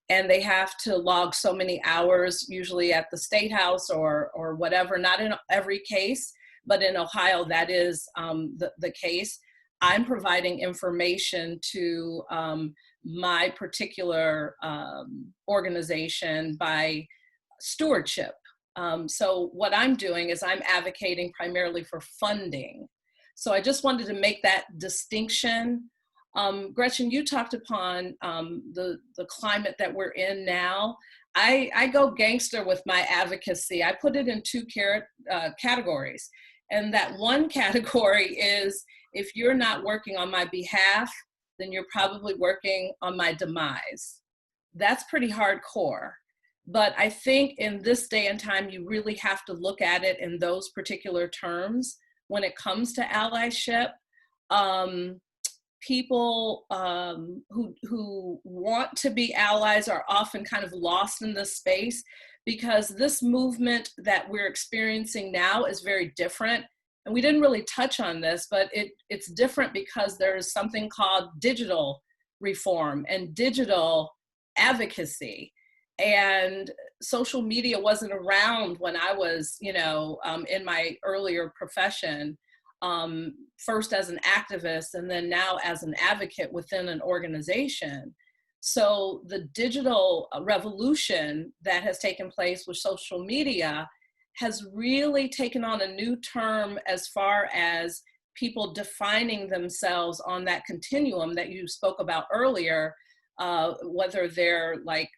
and they have to log so many hours, usually at the State House or whatever. Not in every case, but in Ohio, that is the case. I'm providing information to my particular organization by stewardship. So what I'm doing is I'm advocating primarily for funding. So I just wanted to make that distinction. Gretchen, you talked upon the climate that we're in now. I go gangster with my advocacy. I put it in two categories. And that one category is, if you're not working on my behalf, then you're probably working on my demise. That's pretty hardcore. But I think in this day and time, you really have to look at it in those particular terms when it comes to allyship. people who want to be allies are often kind of lost in this space, because this movement that we're experiencing now is very different. And we didn't really touch on this, but it's different because there's something called digital reform and digital advocacy. And social media wasn't around when I was, in my earlier profession, first as an activist and then now as an advocate within an organization. So the digital revolution that has taken place with social media has really taken on a new term as far as people defining themselves on that continuum that you spoke about earlier, whether they're like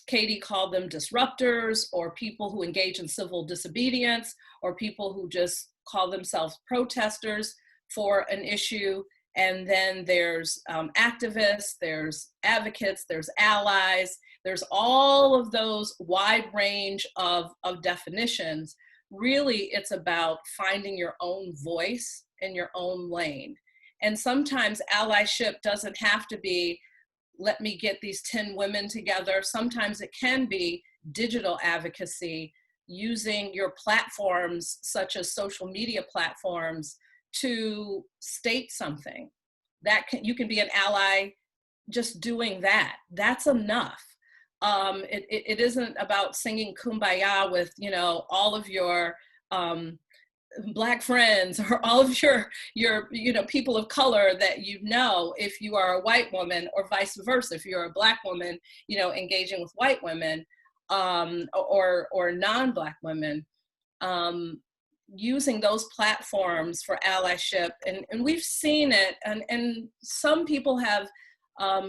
Katie called them disruptors, or people who engage in civil disobedience, or people who just call themselves protesters for an issue. And then there's activists, there's advocates, there's allies, there's all of those wide range of definitions. Really, it's about finding your own voice in your own lane. And sometimes allyship doesn't have to be, let me get these 10 women together. Sometimes it can be digital advocacy, using your platforms, such as social media platforms, to state something. You can be an ally just doing that. That's enough. It isn't about singing Kumbaya with, all of your Black friends, or all of your people of color that if you are a white woman, or vice versa, if you're a Black woman, engaging with white women, or non-Black women, using those platforms for allyship. And we've seen it, and some people have,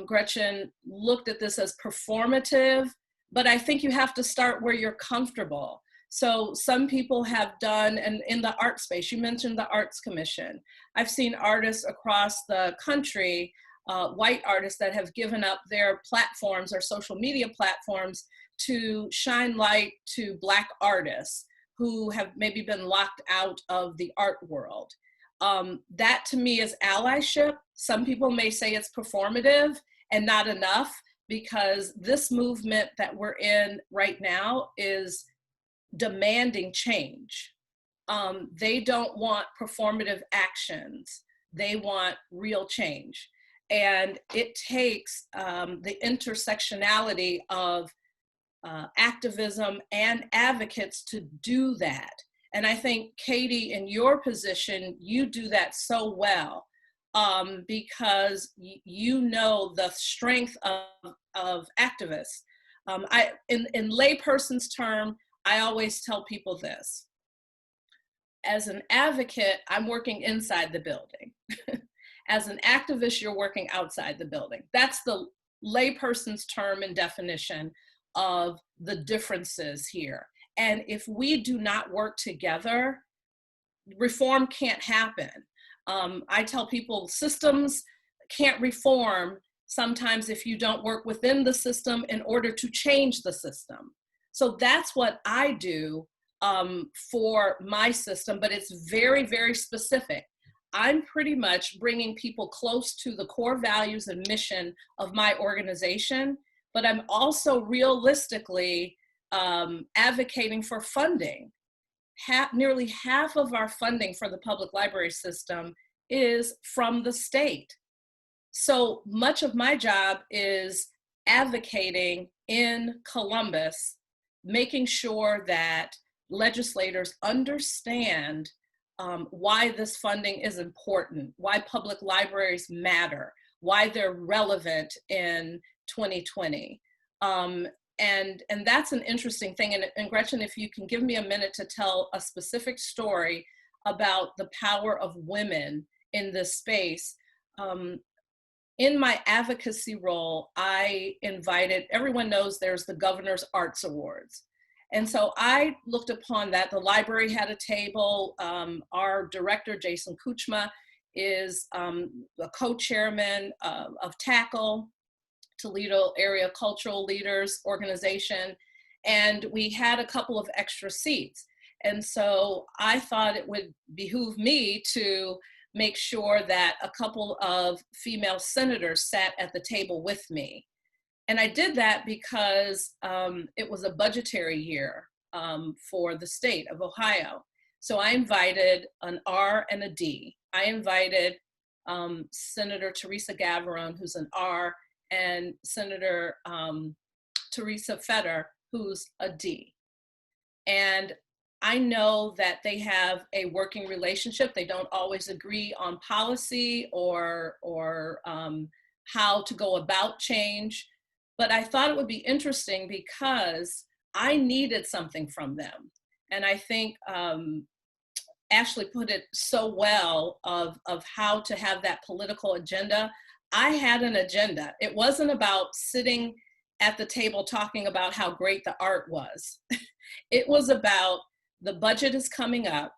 Gretchen, looked at this as performative, but I think you have to start where you're comfortable. So some people have done, and in the art space, you mentioned the Arts Commission. I've seen artists across the country, white artists that have given up their platforms or social media platforms to shine light to Black artists who have maybe been locked out of the art world. That to me is allyship. Some people may say it's performative and not enough, because this movement that we're in right now is demanding change. They don't want performative actions. They want real change. And it takes the intersectionality of activism and advocates to do that. And I think, Katie, in your position, you do that so well, because you know the strength of activists. In layperson's term, I always tell people this. As an advocate, I'm working inside the building. As an activist, you're working outside the building. That's the layperson's term and definition of the differences here. And if we do not work together, reform can't happen. I tell people systems can't reform sometimes if you don't work within the system in order to change the system. So that's what I do for my system, but it's very, very specific. I'm pretty much bringing people close to the core values and mission of my organization, but I'm also realistically advocating for funding. Nearly half of our funding for the public library system is from the state. So much of my job is advocating in Columbus, making sure that legislators understand why this funding is important, why public libraries matter, why they're relevant in 2020. And that's an interesting thing. And Gretchen, if you can give me a minute to tell a specific story about the power of women in this space. In my advocacy role, I invited, everyone knows there's the Governor's Arts Awards. And so I looked upon that. The library had a table. Our director, Jason Kuchma, is the co-chairman of TACKLE, Toledo Area Cultural Leaders Organization. And we had a couple of extra seats. And so I thought it would behoove me to make sure that a couple of female senators sat at the table with me. And I did that because it was a budgetary year for the state of Ohio. So I invited an R and a D. I invited Senator Teresa Gavarone, who's an R, and Senator Teresa Fetter, who's a D. And I know that they have a working relationship. They don't always agree on policy or how to go about change. But I thought it would be interesting because I needed something from them. And I think Ashley put it so well of how to have that political agenda. I had an agenda. It wasn't about sitting at the table talking about how great the art was. It was about the budget is coming up.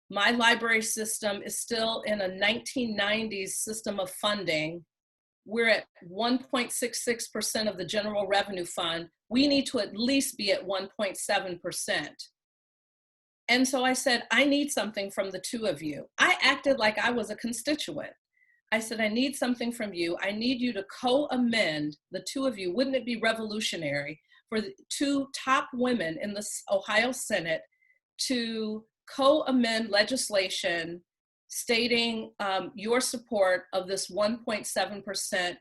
My library system is still in a 1990s system of funding. We're at 1.66% of the general revenue fund. We need to at least be at 1.7%. And so I said, I need something from the two of you. I acted like I was a constituent. I said, I need something from you. I need you to co-amend, the two of you. Wouldn't it be revolutionary for the two top women in the Ohio Senate to co-amend legislation stating your support of this 1.7%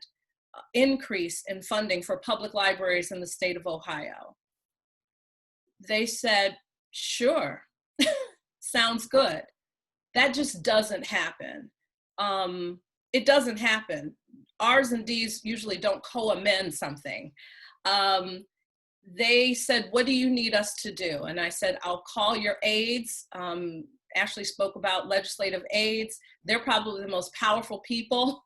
increase in funding for public libraries in the state of Ohio? They said, sure, sounds good. That just doesn't happen. It doesn't happen. R's and D's usually don't co-amend something. They said, what do you need us to do? And I said, I'll call your aides. Ashley spoke about legislative aides. They're probably the most powerful people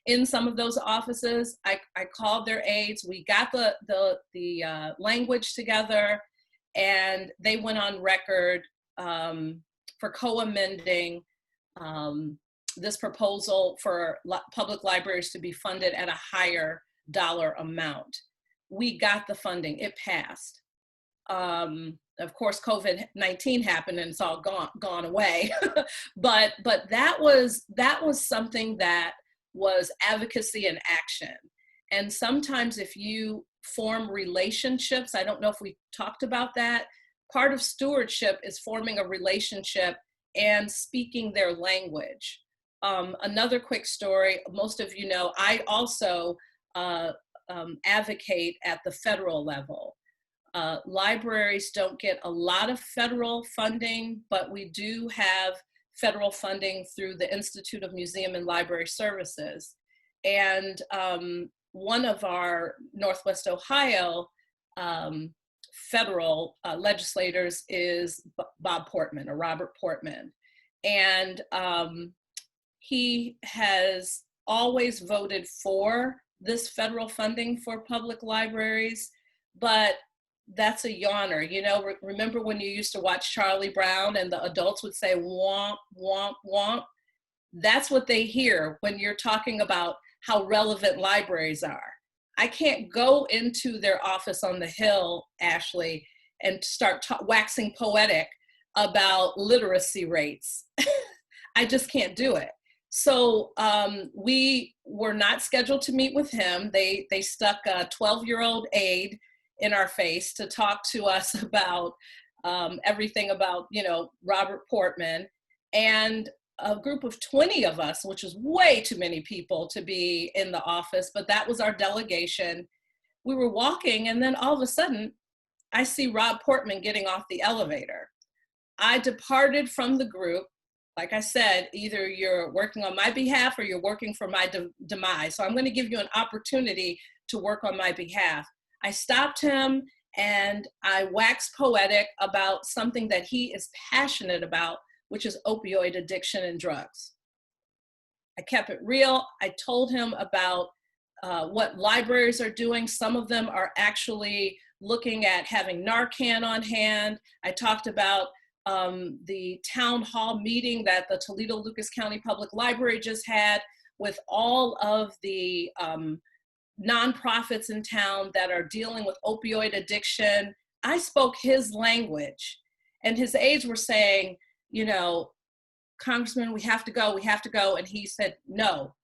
in some of those offices. I called their aides. We got the language together, and they went on record for co-amending this proposal for public libraries to be funded at a higher dollar amount. We got the funding, it passed. Of course, COVID-19 happened and it's all gone away. but that was something that was advocacy in action. And sometimes if you form relationships, I don't know if we talked about that, part of stewardship is forming a relationship and speaking their language. Another quick story, most of you know, I also advocate at the federal level. Libraries don't get a lot of federal funding, but we do have federal funding through the Institute of Museum and Library Services. And one of our Northwest Ohio federal legislators is Bob Portman, or Robert Portman. And he has always voted for this federal funding for public libraries, but that's a yawner. You know, remember when you used to watch Charlie Brown and the adults would say, womp, womp, womp? That's what they hear when you're talking about how relevant libraries are. I can't go into their office on the Hill, Ashley, and start waxing poetic about literacy rates. I just can't do it. So we were not scheduled to meet with him. They stuck a 12-year-old aide in our face to talk to us about everything about, you know, Robert Portman. And a group of 20 of us, which is way too many people to be in the office, but that was our delegation. We were walking, and then all of a sudden, I see Rob Portman getting off the elevator. I departed from the group. Like I said, either you're working on my behalf or you're working for my demise. So I'm going to give you an opportunity to work on my behalf. I stopped him and I waxed poetic about something that he is passionate about, which is opioid addiction and drugs. I kept it real. I told him about what libraries are doing. Some of them are actually looking at having Narcan on hand. I talked about the town hall meeting that the Toledo-Lucas County Public Library just had with all of the nonprofits in town that are dealing with opioid addiction. I spoke his language, and his aides were saying, you know, Congressman, we have to go, we have to go. And he said, no,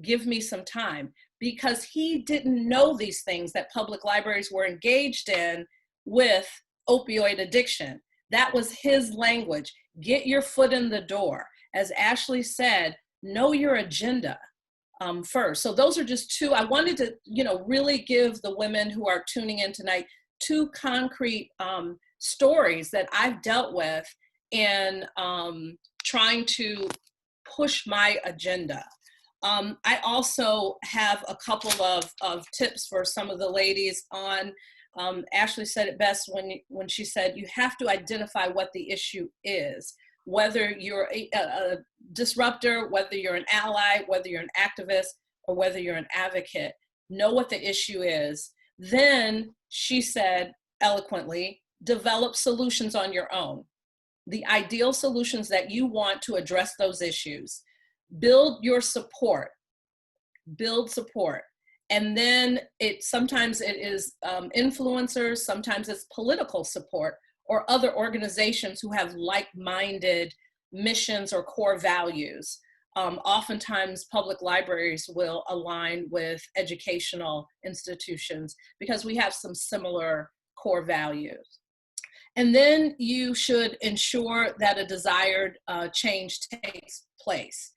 give me some time, because he didn't know these things that public libraries were engaged in with opioid addiction. That was his language. Get your foot in the door. As Ashley said, know your agenda first. So those are just two. I wanted to, really give the women who are tuning in tonight two concrete stories that I've dealt with in trying to push my agenda. I also have a couple of tips for some of the ladies on, Ashley said it best when she said, you have to identify what the issue is, whether you're a disruptor, whether you're an ally, whether you're an activist, or whether you're an advocate. Know what the issue is. Then, she said eloquently, develop solutions on your own. The ideal solutions that you want to address those issues. Build your support. Build support. And then sometimes it is influencers, sometimes it's political support, or other organizations who have like-minded missions or core values. Oftentimes public libraries will align with educational institutions because we have some similar core values. And then you should ensure that a desired change takes place.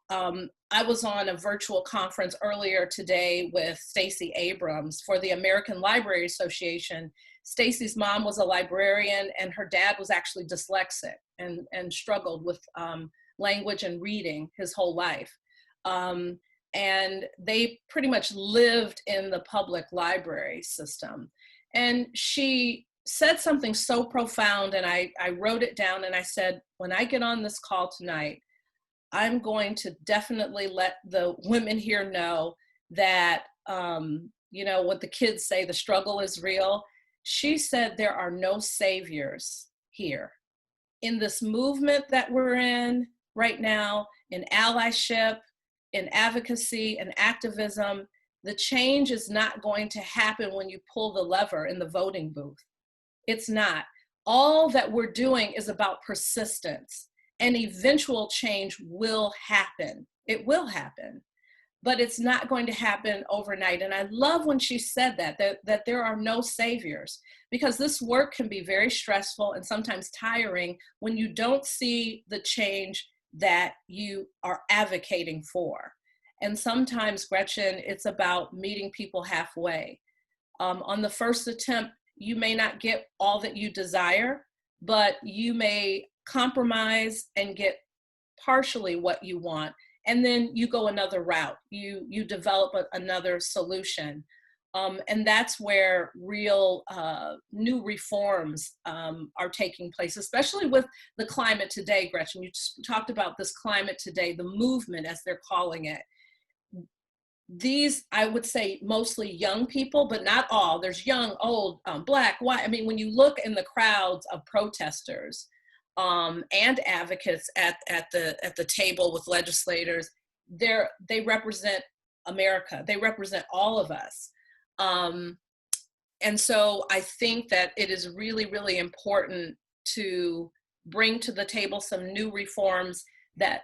I was on a virtual conference earlier today with Stacey Abrams for the American Library Association. Stacey's mom was a librarian and her dad was actually dyslexic and struggled with language and reading his whole life. And they pretty much lived in the public library system. And she said something so profound, and I wrote it down, and I said, when I get on this call tonight, I'm going to definitely let the women here know that, what the kids say, the struggle is real. She said there are no saviors here. In this movement that we're in right now, in allyship, in advocacy, and activism, the change is not going to happen when you pull the lever in the voting booth. It's not. All that we're doing is about persistence. And eventual change will happen. It will happen, but it's not going to happen overnight. And I love when she said that there are no saviors, because this work can be very stressful and sometimes tiring when you don't see the change that you are advocating for. And sometimes, Gretchen, it's about meeting people halfway. On the first attempt, you may not get all that you desire, but you may compromise and get partially what you want, and then you go another route. You develop another solution, and that's where real new reforms are taking place, especially with the climate today. Gretchen, you talked about this climate today, the movement as they're calling it. These, I would say, mostly young people, but not all. There's young, old, black, white. I mean, when you look in the crowds of protesters, and advocates at the table with legislators, they represent America. They represent all of us. And so I think that it is really, really important to bring to the table some new reforms that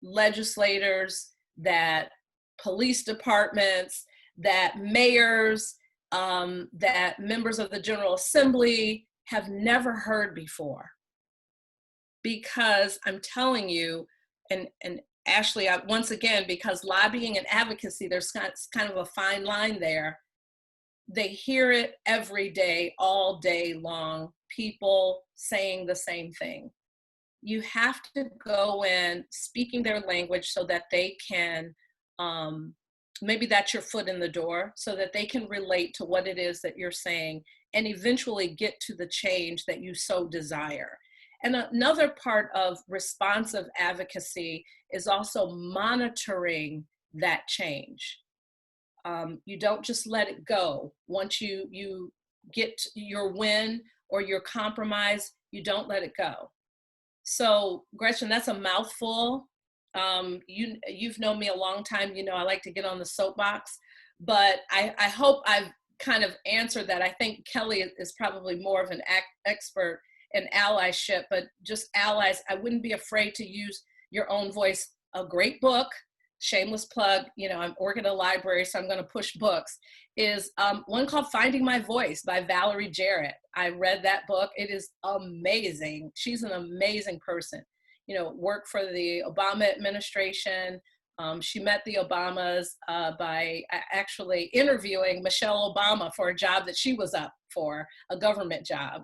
legislators, that police departments, that mayors, that members of the General Assembly have never heard before. Because I'm telling you, and Ashley, once again, because lobbying and advocacy, there's kind of a fine line there. They hear it every day, all day long, people saying the same thing. You have to go in speaking their language so that they can, maybe that's your foot in the door, so that they can relate to what it is that you're saying and eventually get to the change that you so desire. And another part of responsive advocacy is also monitoring that change. You don't just let it go. Once you get your win or your compromise, you don't let it go. So Gretchen, that's a mouthful. You've known me a long time. You know I like to get on the soapbox, but I hope I've kind of answered that. I think Kelly is probably more of an expert and allyship, but just allies. I wouldn't be afraid to use your own voice. A great book, shameless plug, I'm working at a library, so I'm going to push books, is one called Finding My Voice by Valerie Jarrett. I read that book. It is amazing. She's an amazing person. Worked for the Obama administration. She met the Obamas by actually interviewing Michelle Obama for a job that she was up for, a government job.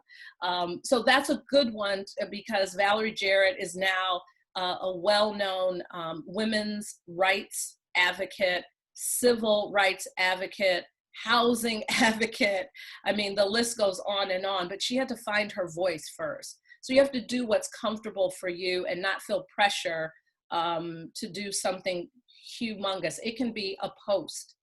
So that's a good one because Valerie Jarrett is now a well-known women's rights advocate, civil rights advocate, housing advocate. I mean, the list goes on, but she had to find her voice first. So you have to do what's comfortable for you and not feel pressure to do something humongous. It can be a post,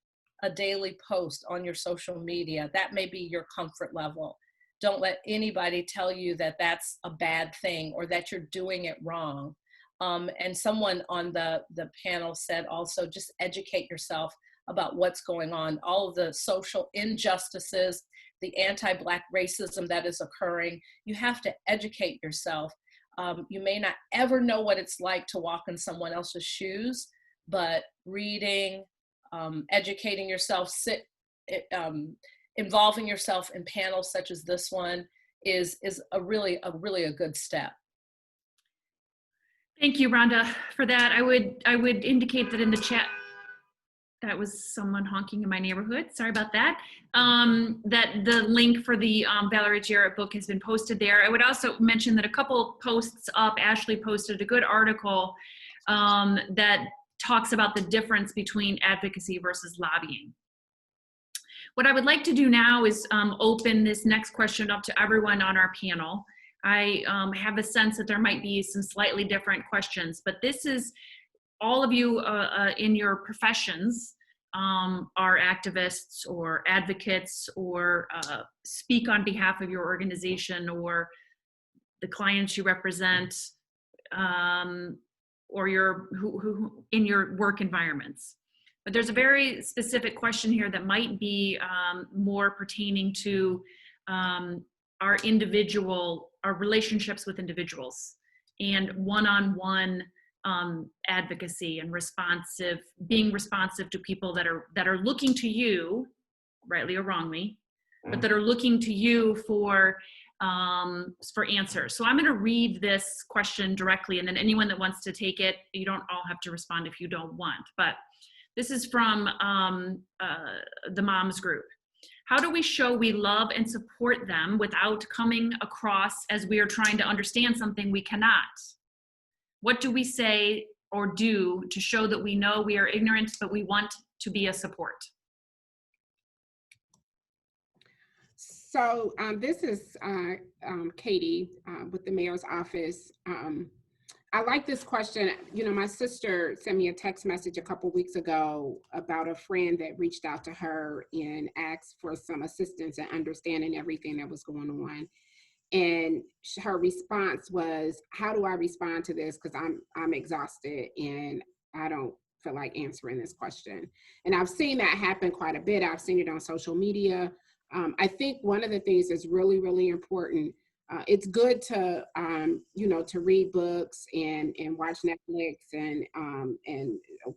a daily post on your social media. That may be your comfort level. Don't let anybody tell you that that's a bad thing or that you're doing it wrong. And someone on the panel said also, just educate yourself about what's going on, all of the social injustices, the anti-Black racism that is occurring. You have to educate yourself. You may not ever know what it's like to walk in someone else's shoes, but reading, educating yourself, involving yourself in panels such as this one is a really a good step. Thank you, Rhonda, for that. I would indicate that in the chat, that was someone honking in my neighborhood. Sorry about that. That the link for the Valerie Jarrett book has been posted there. I would also mention that a couple posts up, Ashley posted a good article that talks about the difference between advocacy versus lobbying. What I would like to do now is open this next question up to everyone on our panel. I have a sense that there might be some slightly different questions, but this is all of you in your professions are activists or advocates or speak on behalf of your organization or the clients you represent or who in your work environments. But there's a very specific question here that might be more pertaining to our relationships with individuals and one-on-one advocacy and being responsive to people that are looking to you, rightly or wrongly, but that are looking to you for answers. So I'm going to read this question directly, and then anyone that wants to take it, you don't all have to respond if you don't want. But this is from the Moms Group. How do we show we love and support them without coming across as we are trying to understand something we cannot? What do we say or do to show that we know we are ignorant, but we want to be a support? So this is Katie with the mayor's office. I like this question. My sister sent me a text message a couple weeks ago about a friend that reached out to her and asked for some assistance in understanding everything that was going on. And her response was, how do I respond to this? Because I'm exhausted and I don't feel like answering this question. And I've seen that happen quite a bit. I've seen it on social media. I think one of the things that's really, really important, it's good to, to read books and watch Netflix and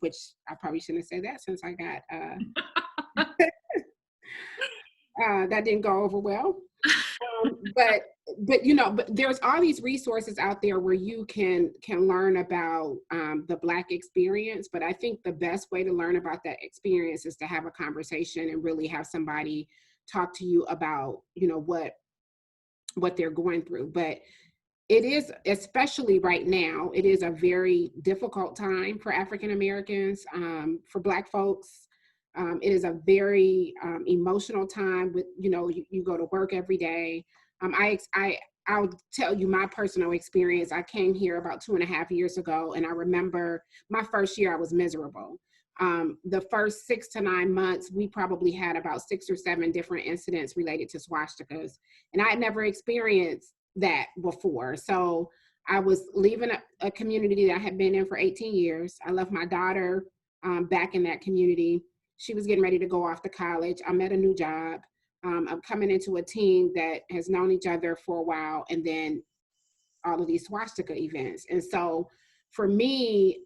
which I probably shouldn't have said that since I got, that didn't go over well. But there's all these resources out there where you can learn about the Black experience. But I think the best way to learn about that experience is to have a conversation and really have somebody talk to you about, what they're going through. But it is, especially right now, it is a very difficult time for African Americans, for Black folks. It is a very emotional time with, you go to work every day. I'll tell you my personal experience. I came here about 2.5 years ago, and I remember my first year I was miserable. The first 6 to 9 months, we probably had about 6 or 7 different incidents related to swastikas. And I had never experienced that before. So I was leaving a community that I had been in for 18 years. I left my daughter back in that community. She was getting ready to go off to college. I met a new job. I'm coming into a team that has known each other for a while, and then all of these swastika events. And so for me,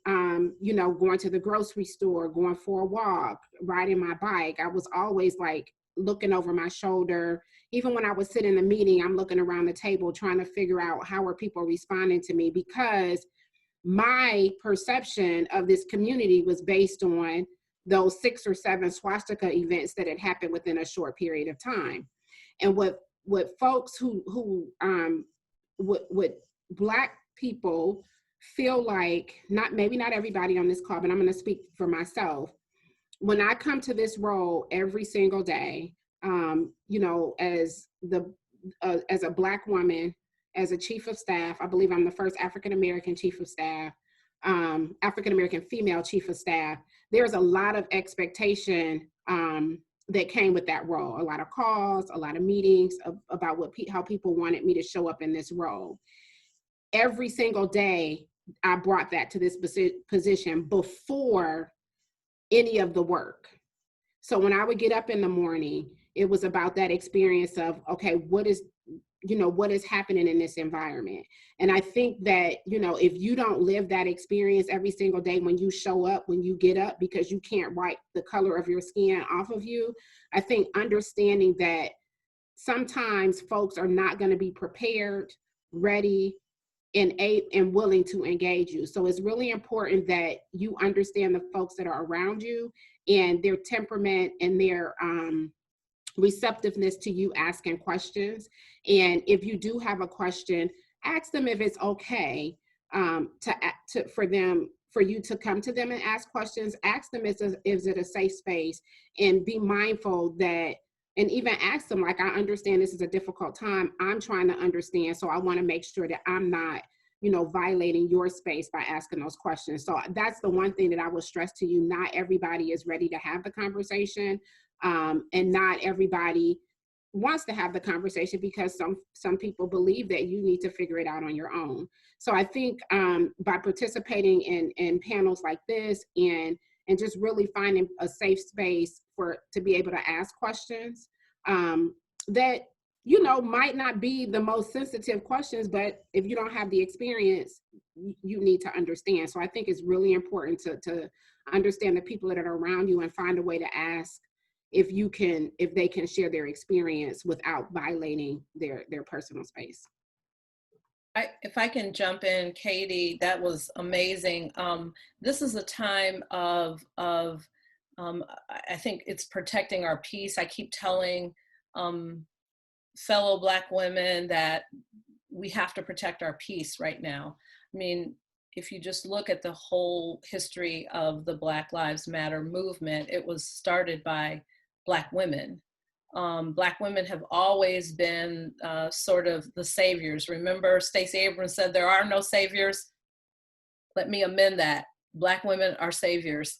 you know, going to the grocery store, going for a walk, riding my bike, I was always like looking over my shoulder. Even when I would sit in a meeting, I'm looking around the table trying to figure out how are people responding to me, because my perception of this community was based on those 6 or 7 swastika events that had happened within a short period of time. And what folks who Black people feel like, maybe not everybody on this call, but I'm going to speak for myself. When I come to this role every single day, you know, as a Black woman, as a chief of staff, I believe I'm the first African-American chief of staff, African-American female chief of staff. There's a lot of expectation that came with that role, a lot of calls, a lot of meetings about how people wanted me to show up in this role. Every single day, I brought that to this position before any of the work. So when I would get up in the morning, it was about that experience of, okay, what is happening in this environment? And I think that, you know, if you don't live that experience every single day when you show up, when you get up, because you can't wipe the color of your skin off of you, I think understanding that sometimes folks are not going to be prepared, ready, and willing to engage you. So it's really important that you understand the folks that are around you and their temperament and their receptiveness to you asking questions. And if you do have a question, ask them if it's okay for you to come to them and ask questions. Ask them, is it a safe space? And be mindful that, and even ask them, like, I understand this is a difficult time. I'm trying to understand. So I want to make sure that I'm not, you know, violating your space by asking those questions. So that's the one thing that I will stress to you. Not everybody is ready to have the conversation. And not everybody wants to have the conversation, because some people believe that you need to figure it out on your own. So I think by participating in panels like this and just really finding a safe space to be able to ask questions that, you know, might not be the most sensitive questions, but if you don't have the experience, you need to understand. So I think it's really important to understand the people that are around you and find a way to ask if they can share their experience without violating their personal space. If I can jump in, Katie, that was amazing. This is a time of I think it's protecting our peace. I keep telling fellow Black women that we have to protect our peace right now. I mean, if you just look at the whole history of the Black Lives Matter movement, it was started by Black women. Black women have always been sort of the saviors. Remember, Stacey Abrams said, there are no saviors. Let me amend that. Black women are saviors.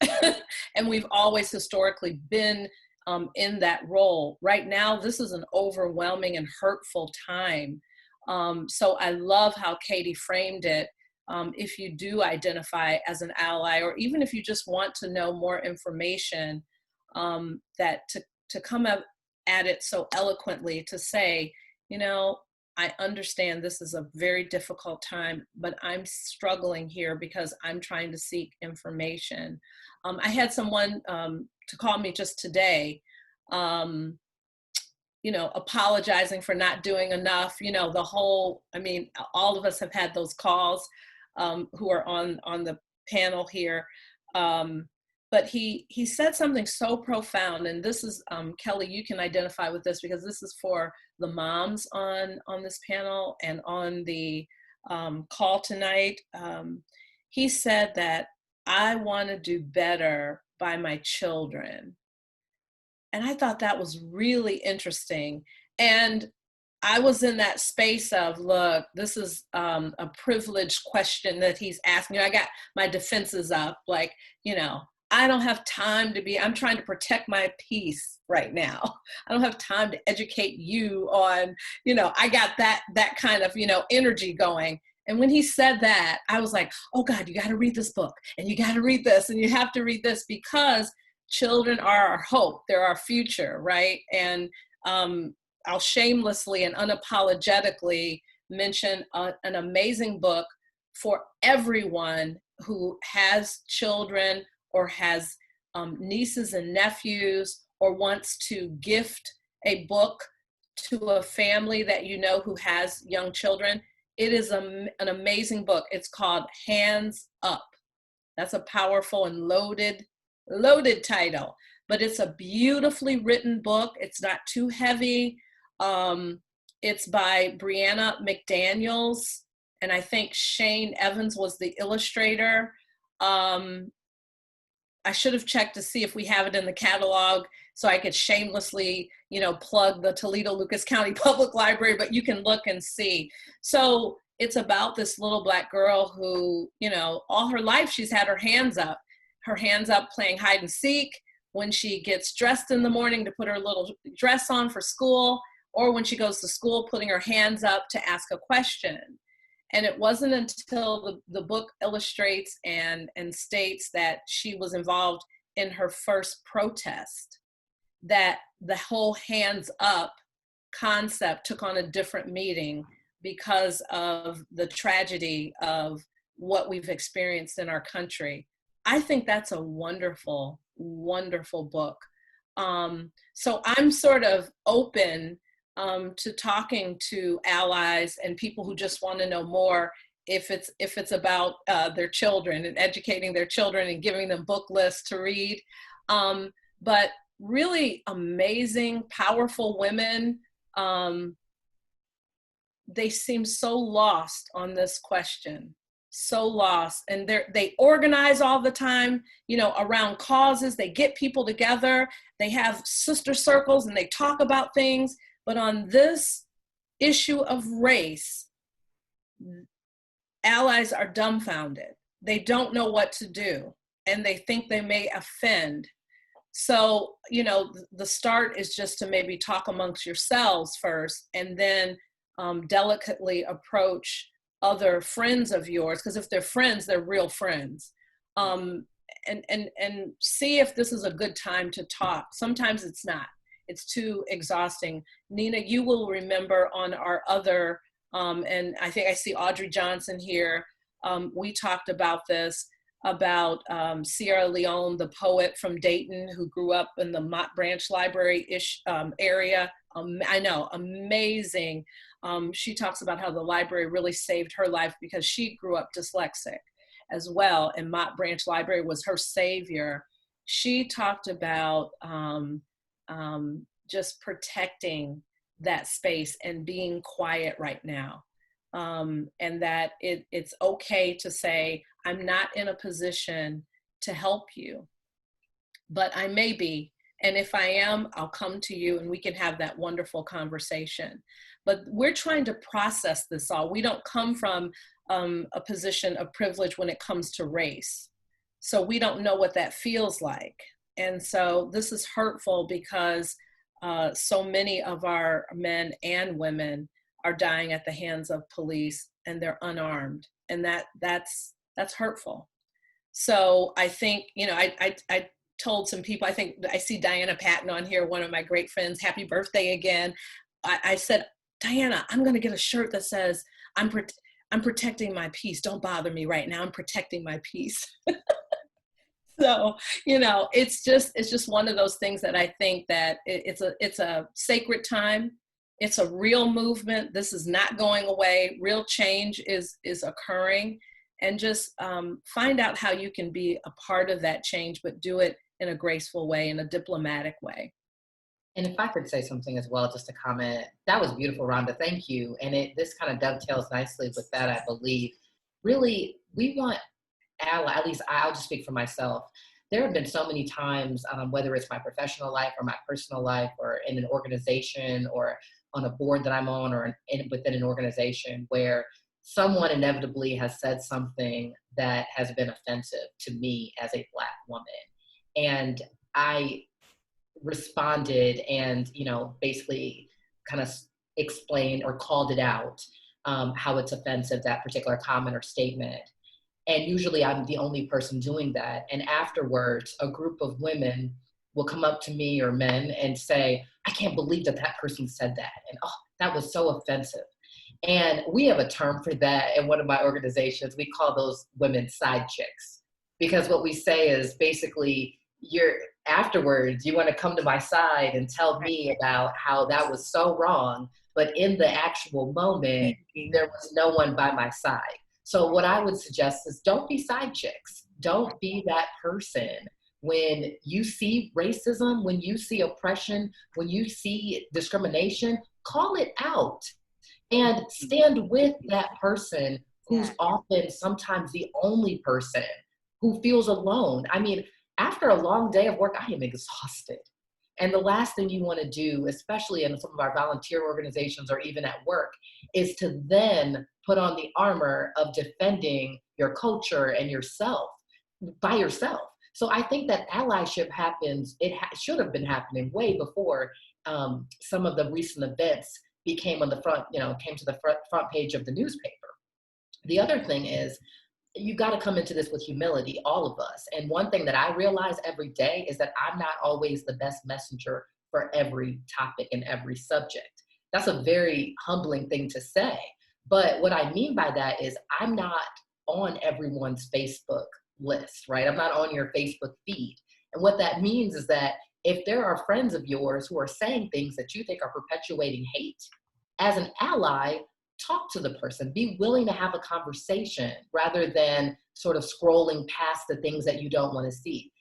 And we've always historically been in that role. Right now, this is an overwhelming and hurtful time. So I love how Katie framed it. If you do identify as an ally, or even if you just want to know more information, that to come up at it so eloquently, to say, you know, I understand this is a very difficult time, but I'm struggling here because I'm trying to seek information. I had someone to call me just today, you know, apologizing for not doing enough, you know, I mean, all of us have had those calls who are on the panel here. But he said something so profound, and this is, Kelly, you can identify with this because this is for the moms on this panel and on the call tonight. He said that I want to do better by my children. And I thought that was really interesting. And I was in that space of, look, this is a privileged question that he's asking. I got my defenses up, like, you know, I don't have time I'm trying to protect my peace right now. I don't have time to educate you on, you know, I got that kind of, you know, energy going. And when he said that, I was like, oh God, you got to read this book, and you got to read this, and you have to read this, because children are our hope. They're our future, right? And I'll shamelessly and unapologetically mention an amazing book for everyone who has children or has nieces and nephews, or wants to gift a book to a family that you know who has young children. It is an amazing book. It's called Hands Up. That's a powerful and loaded title, but it's a beautifully written book. It's not too heavy. It's by Brianna McDaniels, and I think Shane Evans was the illustrator. I should have checked to see if we have it in the catalog so I could shamelessly, plug the Toledo Lucas County Public Library, but you can look and see. So it's about this little Black girl who, all her life she's had her hands up playing hide and seek, when she gets dressed in the morning to put her little dress on for school, or when she goes to school, putting her hands up to ask a question. And it wasn't until the book illustrates and states that she was involved in her first protest that the whole hands up concept took on a different meaning, because of the tragedy of what we've experienced in our country. I think that's a wonderful, wonderful book. So I'm sort of open to talking to allies and people who just want to know more, if it's about their children and educating their children and giving them book lists to read. But really amazing, powerful women. They seem so lost on this question, so lost. And they organize all the time, around causes. They get people together. They have sister circles and they talk about things. But on this issue of race, allies are dumbfounded. They don't know what to do, and they think they may offend. So, the start is just to maybe talk amongst yourselves first, and then delicately approach other friends of yours, because if they're friends, they're real friends. And see if this is a good time to talk. Sometimes it's not. It's too exhausting. Nina, you will remember on our other, and I think I see Audrey Johnson here, we talked about this, about Sierra Leone, the poet from Dayton who grew up in the Mott Branch Library-ish area. I know, amazing. She talks about how the library really saved her life because she grew up dyslexic as well, and Mott Branch Library was her savior. She talked about just protecting that space and being quiet right now. And that it's okay to say, I'm not in a position to help you, but I may be. And if I am, I'll come to you and we can have that wonderful conversation. But we're trying to process this all. We don't come from a position of privilege when it comes to race. So we don't know what that feels like. And so this is hurtful because so many of our men and women are dying at the hands of police, and they're unarmed. And that's hurtful. So I think, I told some people, I think I see Diana Patton on here, one of my great friends, happy birthday again. I said, Diana, I'm going to get a shirt that says, I'm protecting my peace. Don't bother me right now. I'm protecting my peace. So, it's just one of those things that I think that it's a sacred time. It's a real movement. This is not going away. Real change is occurring, and just find out how you can be a part of that change, but do it in a graceful way, in a diplomatic way. And if I could say something as well, just to comment, that was beautiful, Rhonda. Thank you. And this kind of dovetails nicely with that, I believe. Really, we want at least I'll just speak for myself. There have been so many times, whether it's my professional life or my personal life, or in an organization or on a board that I'm on, or within an organization, where someone inevitably has said something that has been offensive to me as a Black woman. And I responded and, basically kind of explained or called it out, how it's offensive, that particular comment or statement. And usually I'm the only person doing that. And afterwards, a group of women will come up to me, or men, and say, I can't believe that that person said that. And oh, that was so offensive. And we have a term for that in one of my organizations. We call those women side chicks, because what we say is basically, afterwards, you want to come to my side and tell me about how that was so wrong, but in the actual moment, there was no one by my side. So what I would suggest is, don't be side chicks. Don't be that person. When you see racism, when you see oppression, when you see discrimination, call it out and stand with that person who's often sometimes the only person who feels alone. I mean, after a long day of work, I am exhausted. And the last thing you want to do, especially in some of our volunteer organizations or even at work, is to then put on the armor of defending your culture and yourself by yourself. So I think that allyship happens, should have been happening way before some of the recent events came on the front, came to the front page of the newspaper. The other thing is, you got to come into this with humility, all of us. And one thing that I realize every day is that I'm not always the best messenger for every topic and every subject. That's a very humbling thing to say. But what I mean by that is, I'm not on everyone's Facebook list, right? I'm not on your Facebook feed. And what that means is that if there are friends of yours who are saying things that you think are perpetuating hate, as an ally, talk to the person. Be willing to have a conversation rather than sort of scrolling past the things that you don't want to see.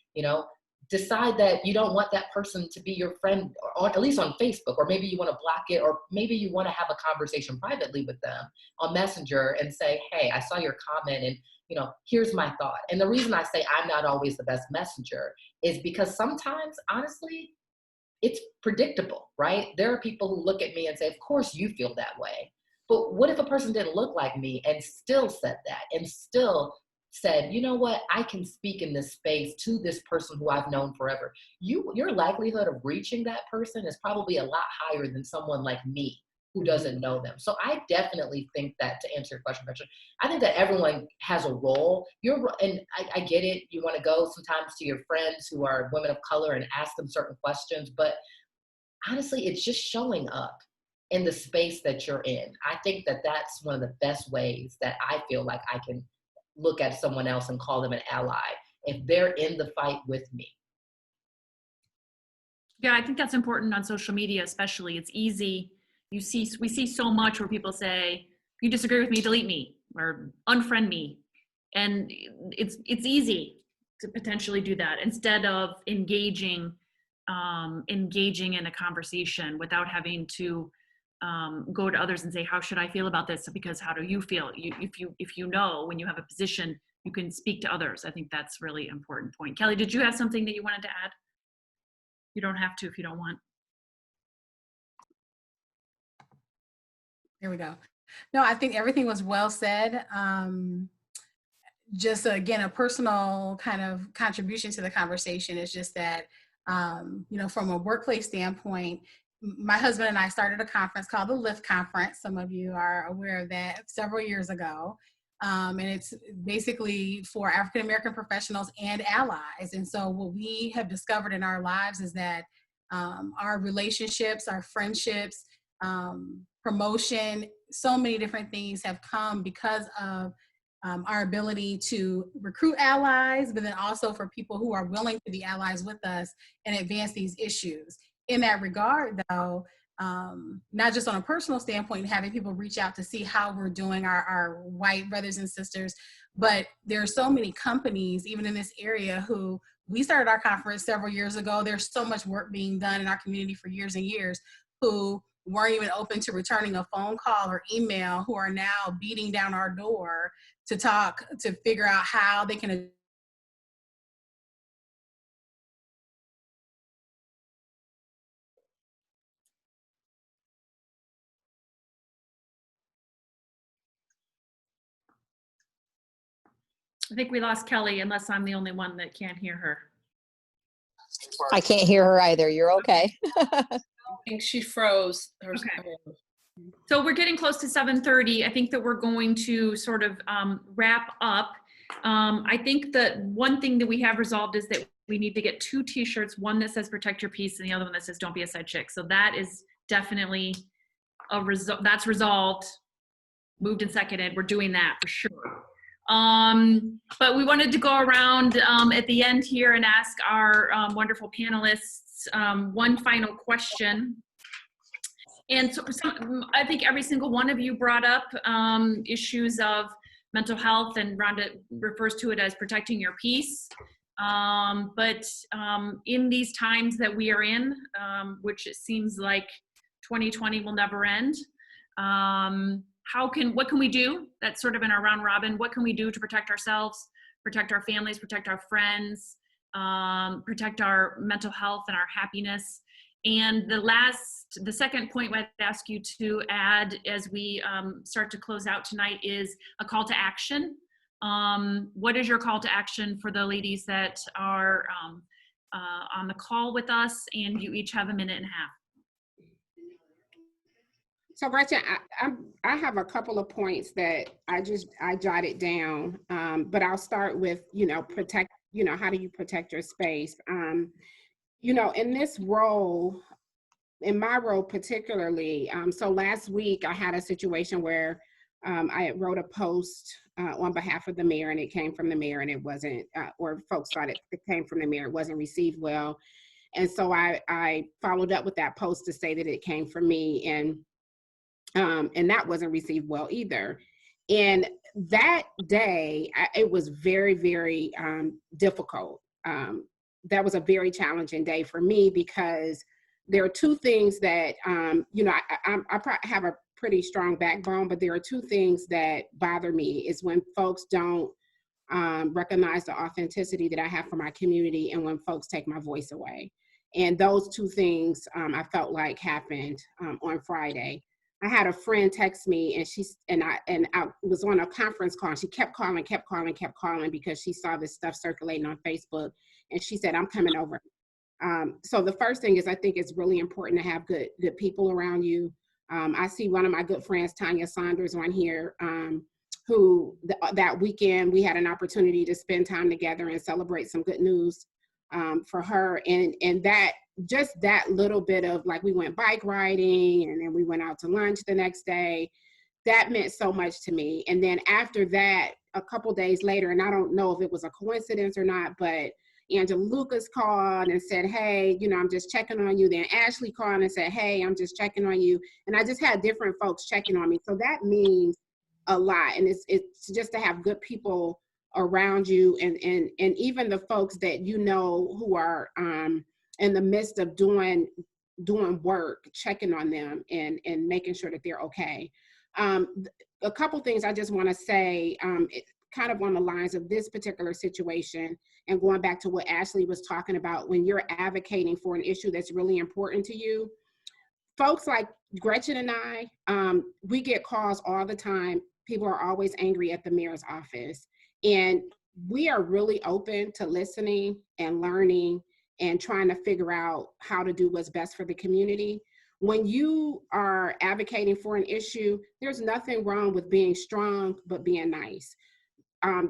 Decide that you don't want that person to be your friend, or at least on Facebook, or maybe you want to block it, or maybe you want to have a conversation privately with them on Messenger and say, hey, I saw your comment and here's my thought. And the reason I say I'm not always the best messenger is because sometimes, honestly, it's predictable, right? There are people who look at me and say, of course you feel that way. But what if a person didn't look like me and still said that, and still said, you know what, I can speak in this space to this person who I've known forever. Your likelihood of reaching that person is probably a lot higher than someone like me who doesn't know them. So I definitely think that, to answer your question, I think that everyone has a role. And I get it. You want to go sometimes to your friends who are women of color and ask them certain questions, but honestly, it's just showing up in the space that you're in. I think that that's one of the best ways that I feel like I can look at someone else and call them an ally, if they're in the fight with me. Yeah, I think that's important on social media, especially. It's easy. We see so much where people say, if you disagree with me, delete me or unfriend me. And it's easy to potentially do that instead of engaging in a conversation without having to go to others and say, how should I feel about this? Because how do you feel? If you know, when you have a position, you can speak to others. I think that's really important point. Kelly, did you have something that you wanted to add? You don't have to if you don't want. There we go. No, I think everything was well said. Just again, a personal kind of contribution to the conversation is just that, from a workplace standpoint, my husband and I started a conference called the LIFT Conference. Some of you are aware of that, several years ago. And it's basically for African-American professionals and allies. And so what we have discovered in our lives is that our relationships, our friendships, promotion, so many different things have come because of our ability to recruit allies, but then also for people who are willing to be allies with us and advance these issues. In that regard, though, not just on a personal standpoint, having people reach out to see how we're doing, our white brothers and sisters, but there are so many companies, even in this area, who we started our conference several years ago. There's so much work being done in our community for years and years, who weren't even open to returning a phone call or email, who are now beating down our door to talk, to figure out how they can I think we lost Kelly, unless I'm the only one that can't hear her. I can't hear her either. You're okay. I think she froze. Okay. So we're getting close to 7:30. I think that we're going to sort of wrap up. I think that one thing that we have resolved is that we need to get 2 t-shirts, one that says protect your peace and the other one that says don't be a side chick. So that is definitely that's resolved, moved and seconded. We're doing that for sure. But we wanted to go around at the end here and ask our wonderful panelists one final question. And so I think every single one of you brought up issues of mental health, and Rhonda refers to it as protecting your peace. But in these times that we are in, which it seems like 2020 will never end, what can we do? That's sort of in our round robin. What can we do to protect ourselves, protect our families, protect our friends, protect our mental health and our happiness? And the second point I'd ask you to add as we start to close out tonight is a call to action. What is your call to action for the ladies that are on the call with us? And you each have 1.5 minutes. So Gretchen, I have a couple of points that I jotted down, but I'll start with, protect, how do you protect your space? In this role, in my role particularly, so last week I had a situation where I wrote a post on behalf of the mayor, and it came from the mayor, and it wasn't, or folks thought it came from the mayor, it wasn't received well. And so I followed up with that post to say that it came from me, and that wasn't received well either. And that day, it was very, very difficult. That was a very challenging day for me because there are 2 things that, I have a pretty strong backbone, but there are 2 things that bother me is when folks don't recognize the authenticity that I have for my community, and when folks take my voice away. And those 2 things I felt like happened on Friday. I had a friend text me, and I was on a conference call, and she kept calling because she saw this stuff circulating on Facebook, and she said, I'm coming over. So the first thing is, I think it's really important to have good people around you. I see one of my good friends, Tanya Saunders, on here, who that weekend we had an opportunity to spend time together and celebrate some good news for her. And that, just that little bit of, like, we went bike riding and then we went out to lunch the next day, that meant so much to me. And then after that, a couple days later, and I don't know if it was a coincidence or not, but Angela Lucas called and said, hey, I'm just checking on you. Then Ashley called and said, hey, I'm just checking on you. And I just had different folks checking on me. So that means a lot. And it's just to have good people around you, and even the folks that who are in the midst of doing work, checking on them and making sure that they're okay. A couple things I just want to say, kind of on the lines of this particular situation, and going back to what Ashley was talking about, when you're advocating for an issue that's really important to you, folks like Gretchen and I, we get calls all the time. People are always angry at the mayor's office, and we are really open to listening and learning and trying to figure out how to do what's best for the community. When you are advocating for an issue, there's nothing wrong with being strong, but being nice.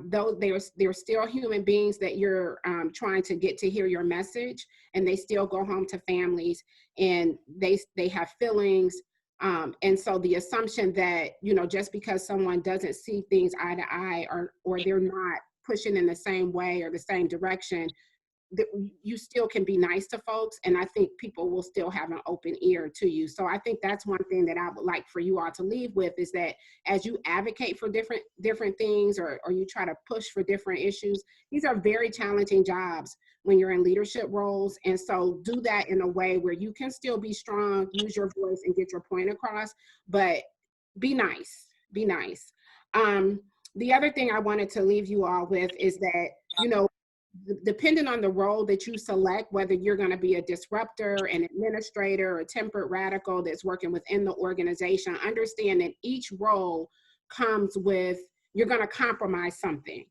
Though they're still human beings that you're trying to get to hear your message, and they still go home to families, and they have feelings. And so the assumption that, just because someone doesn't see things eye to eye, or they're not pushing in the same way or the same direction, you still can be nice to folks, and I think people will still have an open ear to you. So I think that's one thing that I would like for you all to leave with, is that as you advocate for different things, or you try to push for different issues, these are very challenging jobs when you're in leadership roles. And so do that in a way where you can still be strong, use your voice and get your point across, but be nice, be nice. The other thing I wanted to leave you all with is that, depending on the role that you select, whether you're going to be a disruptor, an administrator, or a temperate radical that's working within the organization, understand that each role comes with, you're going to compromise something.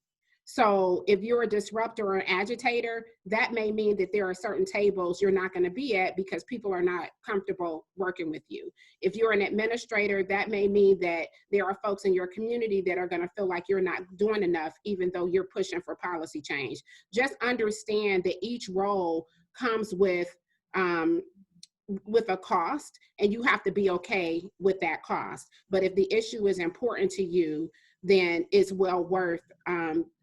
So if you're a disruptor or an agitator, that may mean that there are certain tables you're not going to be at because people are not comfortable working with you. If you're an administrator, that may mean that there are folks in your community that are going to feel like you're not doing enough, even though you're pushing for policy change. Just understand that each role comes with a cost, and you have to be okay with that cost. But if the issue is important to you, then it's well worth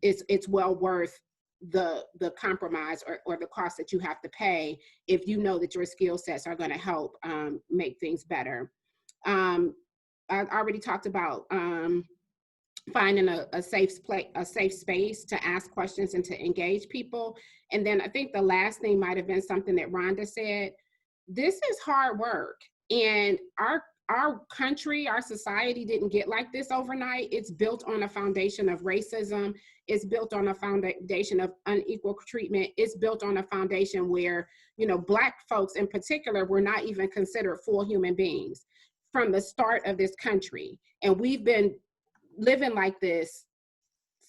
it's well worth the compromise or the cost that you have to pay if you know that your skill sets are going to help make things better. I already talked about finding a safe space to ask questions and to engage people. And then I think the last thing might have been something that Rhonda said. This is hard work, and our country, our society didn't get like this overnight. It's built on a foundation of racism. It's built on a foundation of unequal treatment. It's built on a foundation where, you know, Black folks in particular were not even considered full human beings from the start of this country. And we've been living like this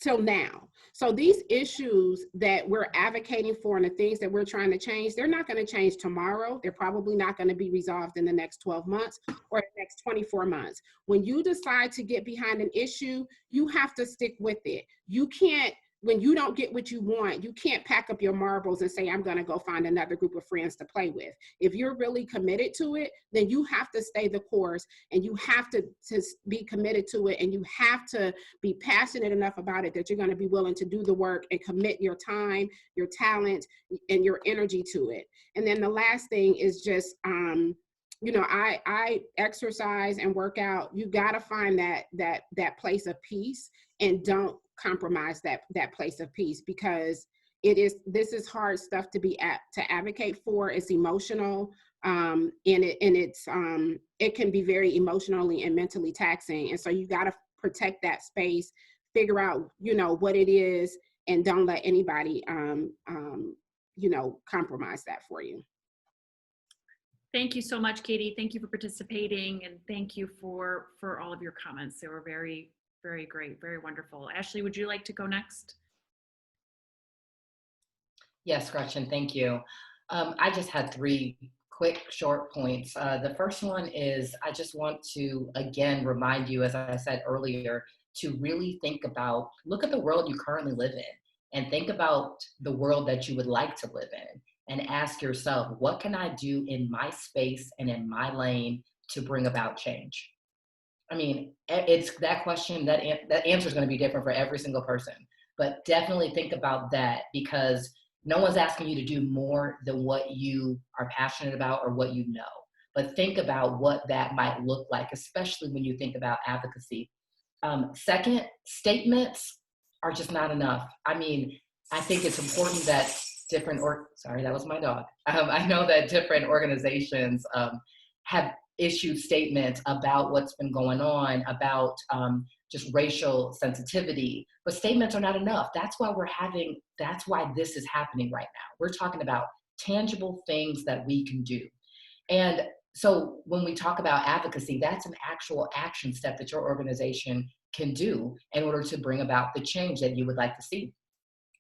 till now. So these issues that we're advocating for and the things that we're trying to change, they're not going to change tomorrow. They're probably not going to be resolved in the next 12 months or the next 24 months. When you decide to get behind an issue, you have to stick with it. You can't, when you don't get what you want, you can't pack up your marbles and say, I'm going to go find another group of friends to play with. If you're really committed to it, then you have to stay the course, and you have to be committed to it, and you have to be passionate enough about it that you're going to be willing to do the work and commit your time, your talent, and your energy to it. And then the last thing is just, you know, I exercise and work out. You got to find that place of peace, and don't compromise that place of peace, because this is hard stuff to advocate for. It's emotional, and it can be very emotionally and mentally taxing. And so you got to protect that space, figure out, you know, what it is, and don't let anybody, you know, compromise that for you. Thank you so much, Katie. Thank you for participating, and thank you for all of your comments. They were very, very great, very wonderful. Ashley, would you like to go next? Yes, Gretchen, thank you. I just had 3 quick, short points. The first one is I just want to, again, remind you, as I said earlier, to really think about, look at the world you currently live in, and think about the world that you would like to live in, and ask yourself, what can I do in my space and in my lane to bring about change? I mean, it's that question, that answer is going to be different for every single person, but definitely think about that, because no one's asking you to do more than what you are passionate about or what you know. But think about what that might look like, especially when you think about advocacy. Second, statements are just not enough. I mean, I think it's important that sorry, that was my dog. I know that different organizations have issued statements about what's been going on, about just racial sensitivity, but statements are not enough. That's why this is happening right now. We're talking about tangible things that we can do. And so when we talk about advocacy, that's an actual action step that your organization can do in order to bring about the change that you would like to see.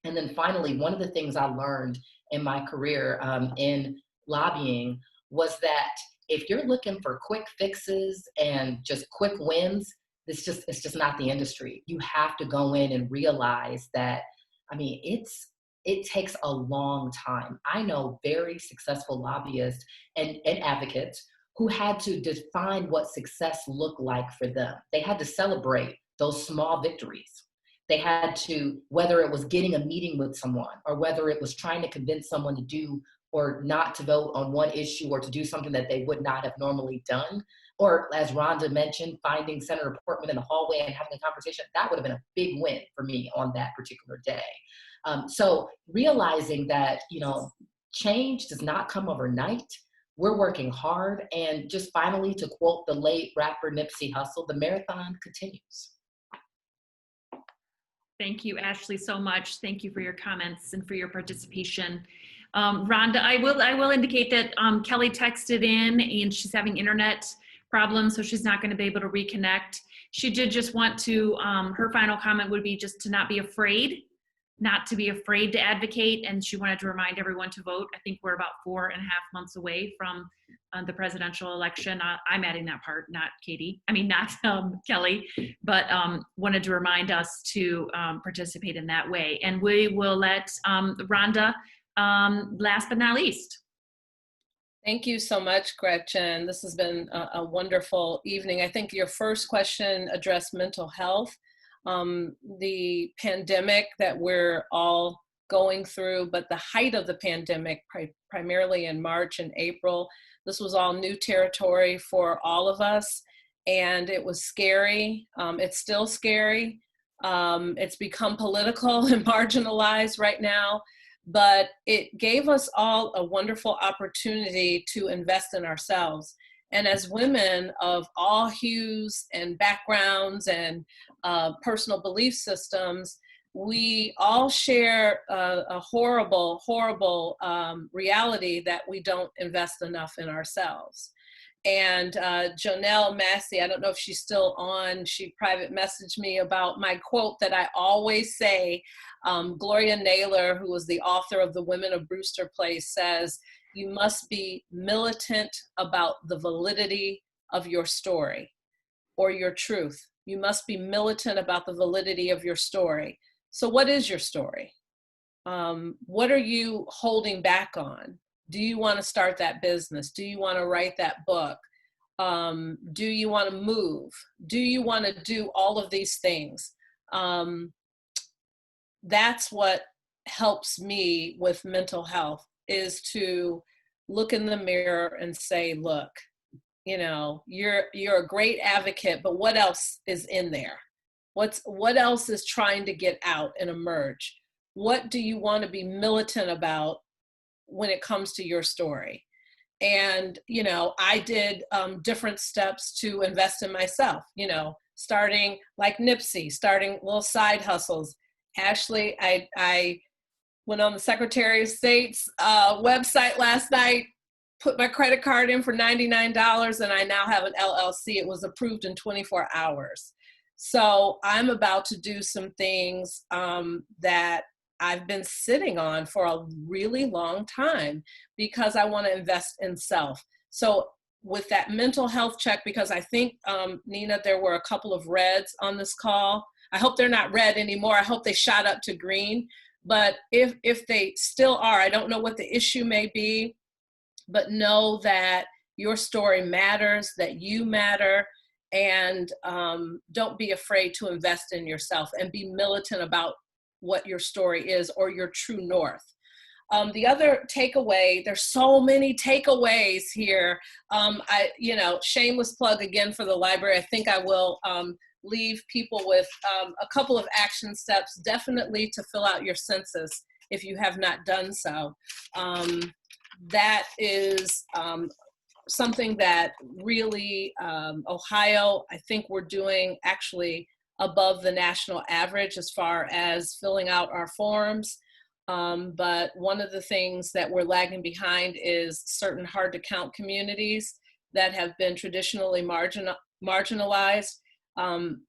And then finally, one of the things I learned in my career in lobbying was that if you're looking for quick fixes and just quick wins, it's just not the industry. You have to go in and realize that, I mean, it takes a long time. I know very successful lobbyists and advocates who had to define what success looked like for them. They had to celebrate those small victories. They had to, whether it was getting a meeting with someone, or whether it was trying to convince someone to do or not to vote on one issue, or to do something that they would not have normally done. Or as Rhonda mentioned, finding Senator Portman in the hallway and having a conversation, that would have been a big win for me on that particular day. So realizing that, you know, change does not come overnight. We're working hard. And just finally, to quote the late rapper Nipsey Hussle, the marathon continues. Thank you, Ashley, so much. Thank you for your comments and for your participation. Rhonda, I will indicate that Kelly texted in and she's having internet problems, so she's not going to be able to reconnect. She did just want to, her final comment would be just to not be afraid not to be afraid to advocate, and she wanted to remind everyone to vote. I think we're about 4.5 months away from the presidential election. I'm adding that part, not Katie. I mean, not Kelly, but wanted to remind us to participate in that way. And we will let Rhonda, last but not least. Thank you so much, Gretchen. This has been a wonderful evening. I think your first question addressed mental health. The pandemic that we're all going through, but the height of the pandemic, primarily in March and April, this was all new territory for all of us, and it was scary. It's still scary. It's become political and marginalized right now, but it gave us all a wonderful opportunity to invest in ourselves. And as women of all hues and backgrounds and personal belief systems, we all share a horrible, horrible reality that we don't invest enough in ourselves. And Jonelle Massey, I don't know if she's still on, she private messaged me about my quote that I always say. Gloria Naylor, who was the author of The Women of Brewster Place, says, "You must be militant about the validity of your story or your truth. You must be militant about the validity of your story." So what is your story? What are you holding back on? Do you want to start that business? Do you want to write that book? Do you want to move? Do you want to do all of these things? That's what helps me with mental health, is to look in the mirror and say, look, you know, you're a great advocate, but what else is in there? What else is trying to get out and emerge? What do you want to be militant about when it comes to your story? And, you know, I did different steps to invest in myself, you know, starting like Nipsey, starting little side hustles. Ashley, I went on the Secretary of State's website last night, put my credit card in for $99, and I now have an LLC. It was approved in 24 hours. So I'm about to do some things that I've been sitting on for a really long time because I want to invest in self. So with that mental health check, because I think, Nina, there were a couple of reds on this call. I hope they're not red anymore. I hope they shot up to green. But if they still are, I don't know what the issue may be, but know that your story matters, that you matter, and don't be afraid to invest in yourself and be militant about what your story is or your true north. The other takeaway, there's so many takeaways here. Shameless plug again for the library. I think I will leave people with a couple of action steps, definitely to fill out your census if you have not done so. That is something that really, Ohio, I think we're doing actually above the national average as far as filling out our forms. But one of the things that we're lagging behind is certain hard to count communities that have been traditionally marginalized.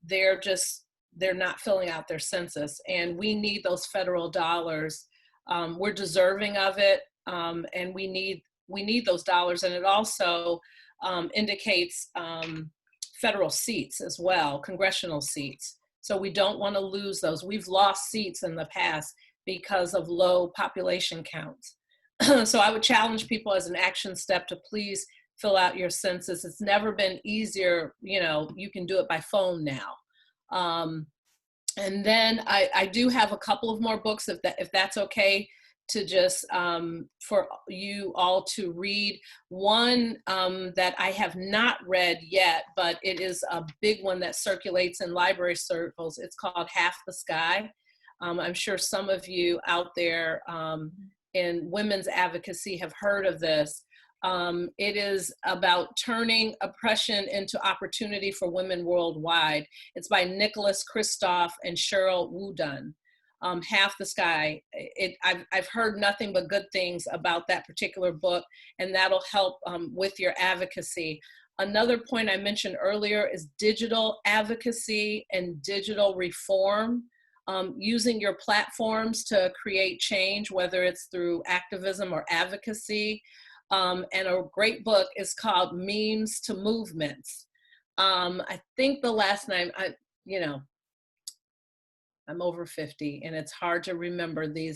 They're not filling out their census, and we need those federal dollars. We're deserving of it, and we need those dollars. And it also indicates federal seats as well, congressional seats. So we don't want to lose those. We've lost seats in the past because of low population counts. So I would challenge people as an action step to please fill out your census. It's never been easier. You know, you can do it by phone now. And then I do have a couple of more books, if that's okay, to just for you all to read. One that I have not read yet, but it is a big one that circulates in library circles. It's called Half the Sky. I'm sure some of you out there in women's advocacy have heard of this. It is about turning oppression into opportunity for women worldwide. It's by Nicholas Kristof and Cheryl Wooden. Half the Sky. I've heard nothing but good things about that particular book, and that'll help with your advocacy. Another point I mentioned earlier is digital advocacy and digital reform. using your platforms to create change, whether it's through activism or advocacy. And a great book is called Memes to Movements. I think the last name, I'm over 50 and it's hard to remember the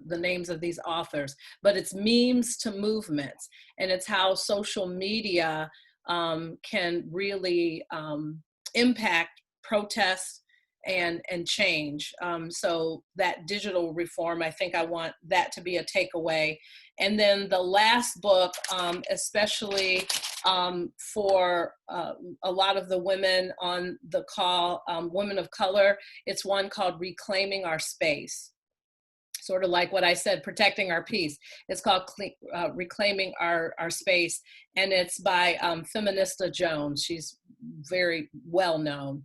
names of these authors, but it's Memes to Movements, and it's how social media can really impact protests and change. So that digital reform, I think I want that to be a takeaway. And then the last book, especially for a lot of the women on the call, women of color, it's one called Reclaiming Our Space. Sort of like what I said, protecting our peace. It's called Reclaiming Our Space, and it's by Feminista Jones. She's very well known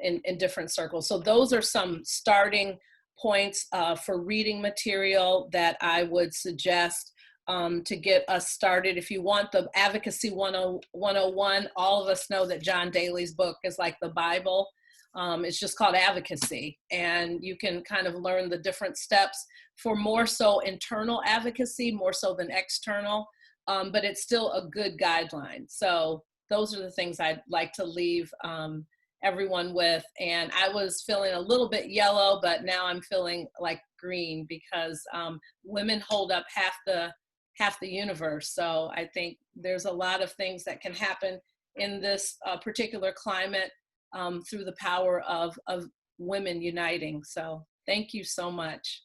in different circles. So those are some starting points for reading material that I would suggest to get us started. If you want the Advocacy 101, all of us know that John Daly's book is like the Bible. It's just called Advocacy, and you can kind of learn the different steps for more so internal advocacy, more so than external, but it's still a good guideline. So those are the things I'd like to leave everyone with. And I was feeling a little bit yellow, but now I'm feeling like green, because women hold up half the universe. So I think there's a lot of things that can happen in this particular climate through the power of women uniting. So thank you so much.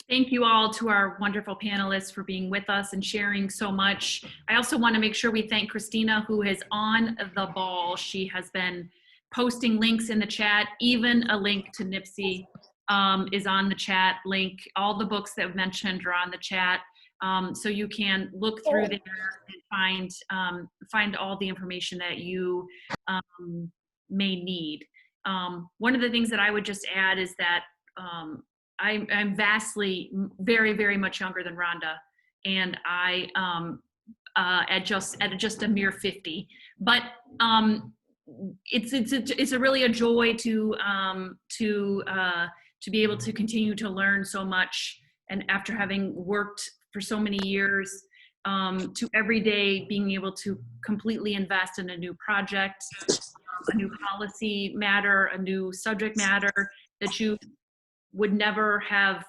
Thank you all to our wonderful panelists for being with us and sharing so much. I also want to make sure we thank Christina, who is on the ball. She has been posting links in the chat. Even a link to Nipsey is on the chat link. All the books that I've mentioned are on the chat. So you can look through there and find all the information that you may need. One of the things that I would just add is that I'm vastly, very, very much younger than Rhonda, and I at just a mere 50. But it's really a joy to be able to continue to learn so much, and after having worked for so many years, to every day being able to completely invest in a new project, a new policy matter, a new subject matter that you would never have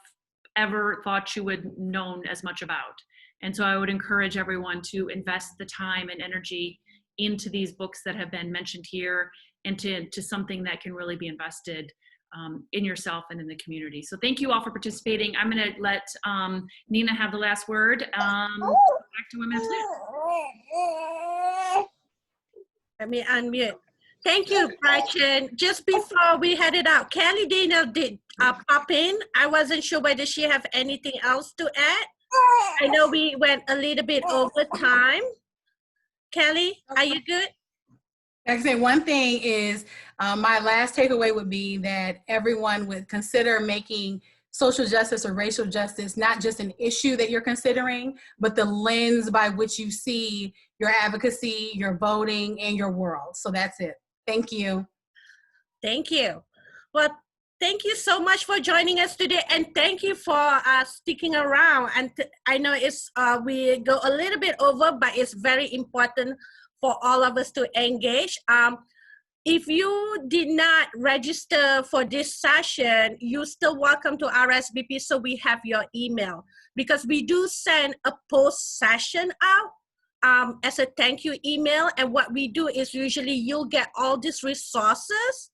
ever thought you would known as much about. And so I would encourage everyone to invest the time and energy into these books that have been mentioned here, and to something that can really be invested in yourself and in the community. So thank you all for participating. I'm going to let Nina have the last word. Back to Women of Leaders. Let me unmute. Thank you, Gretchen. Just before we headed out, Kelly Dana did pop in. I wasn't sure whether she have anything else to add. I know we went a little bit over time. Kelly, are you good? Like I say, one thing is my last takeaway would be that everyone would consider making social justice or racial justice not just an issue that you're considering, but the lens by which you see your advocacy, your voting, and your world. So that's it. Thank you. Thank you. Well, thank you so much for joining us today, and thank you for sticking around. And I know it's we go a little bit over, but it's very important for all of us to engage. If you did not register for this session, you're still welcome to RSVP so we have your email, because we do send a post-session out as a thank you email. And what we do is usually you'll get all these resources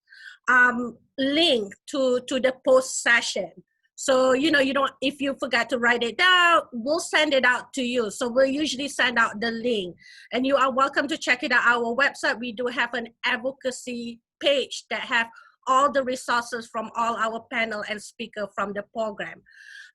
linked to the post-session. So, you don't, if you forgot to write it down, we'll send it out to you. So we'll usually send out the link, and you are welcome to check it out. Our website, we do have an advocacy page that have all the resources from all our panel and speaker from the program.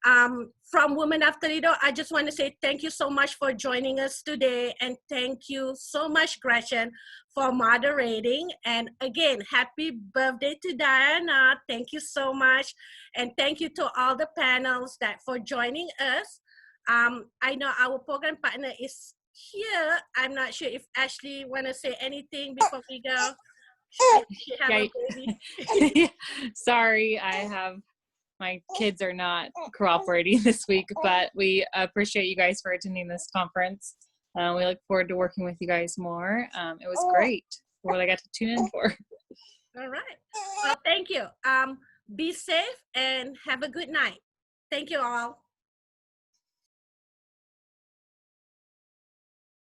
From Women of Toledo, I just want to say thank you so much for joining us today. And thank you so much, Gretchen, for moderating. And again, happy birthday to Diana. Thank you so much. And thank you to all the panels for joining us. I know our program partner is here. I'm not sure if Ashley want to say anything before we go. She have a baby. Sorry, my kids are not cooperating this week, but we appreciate you guys for attending this conference. We look forward to working with you guys more. It was great what I got to tune in for. All right. Well, thank you. Be safe and have a good night. Thank you all.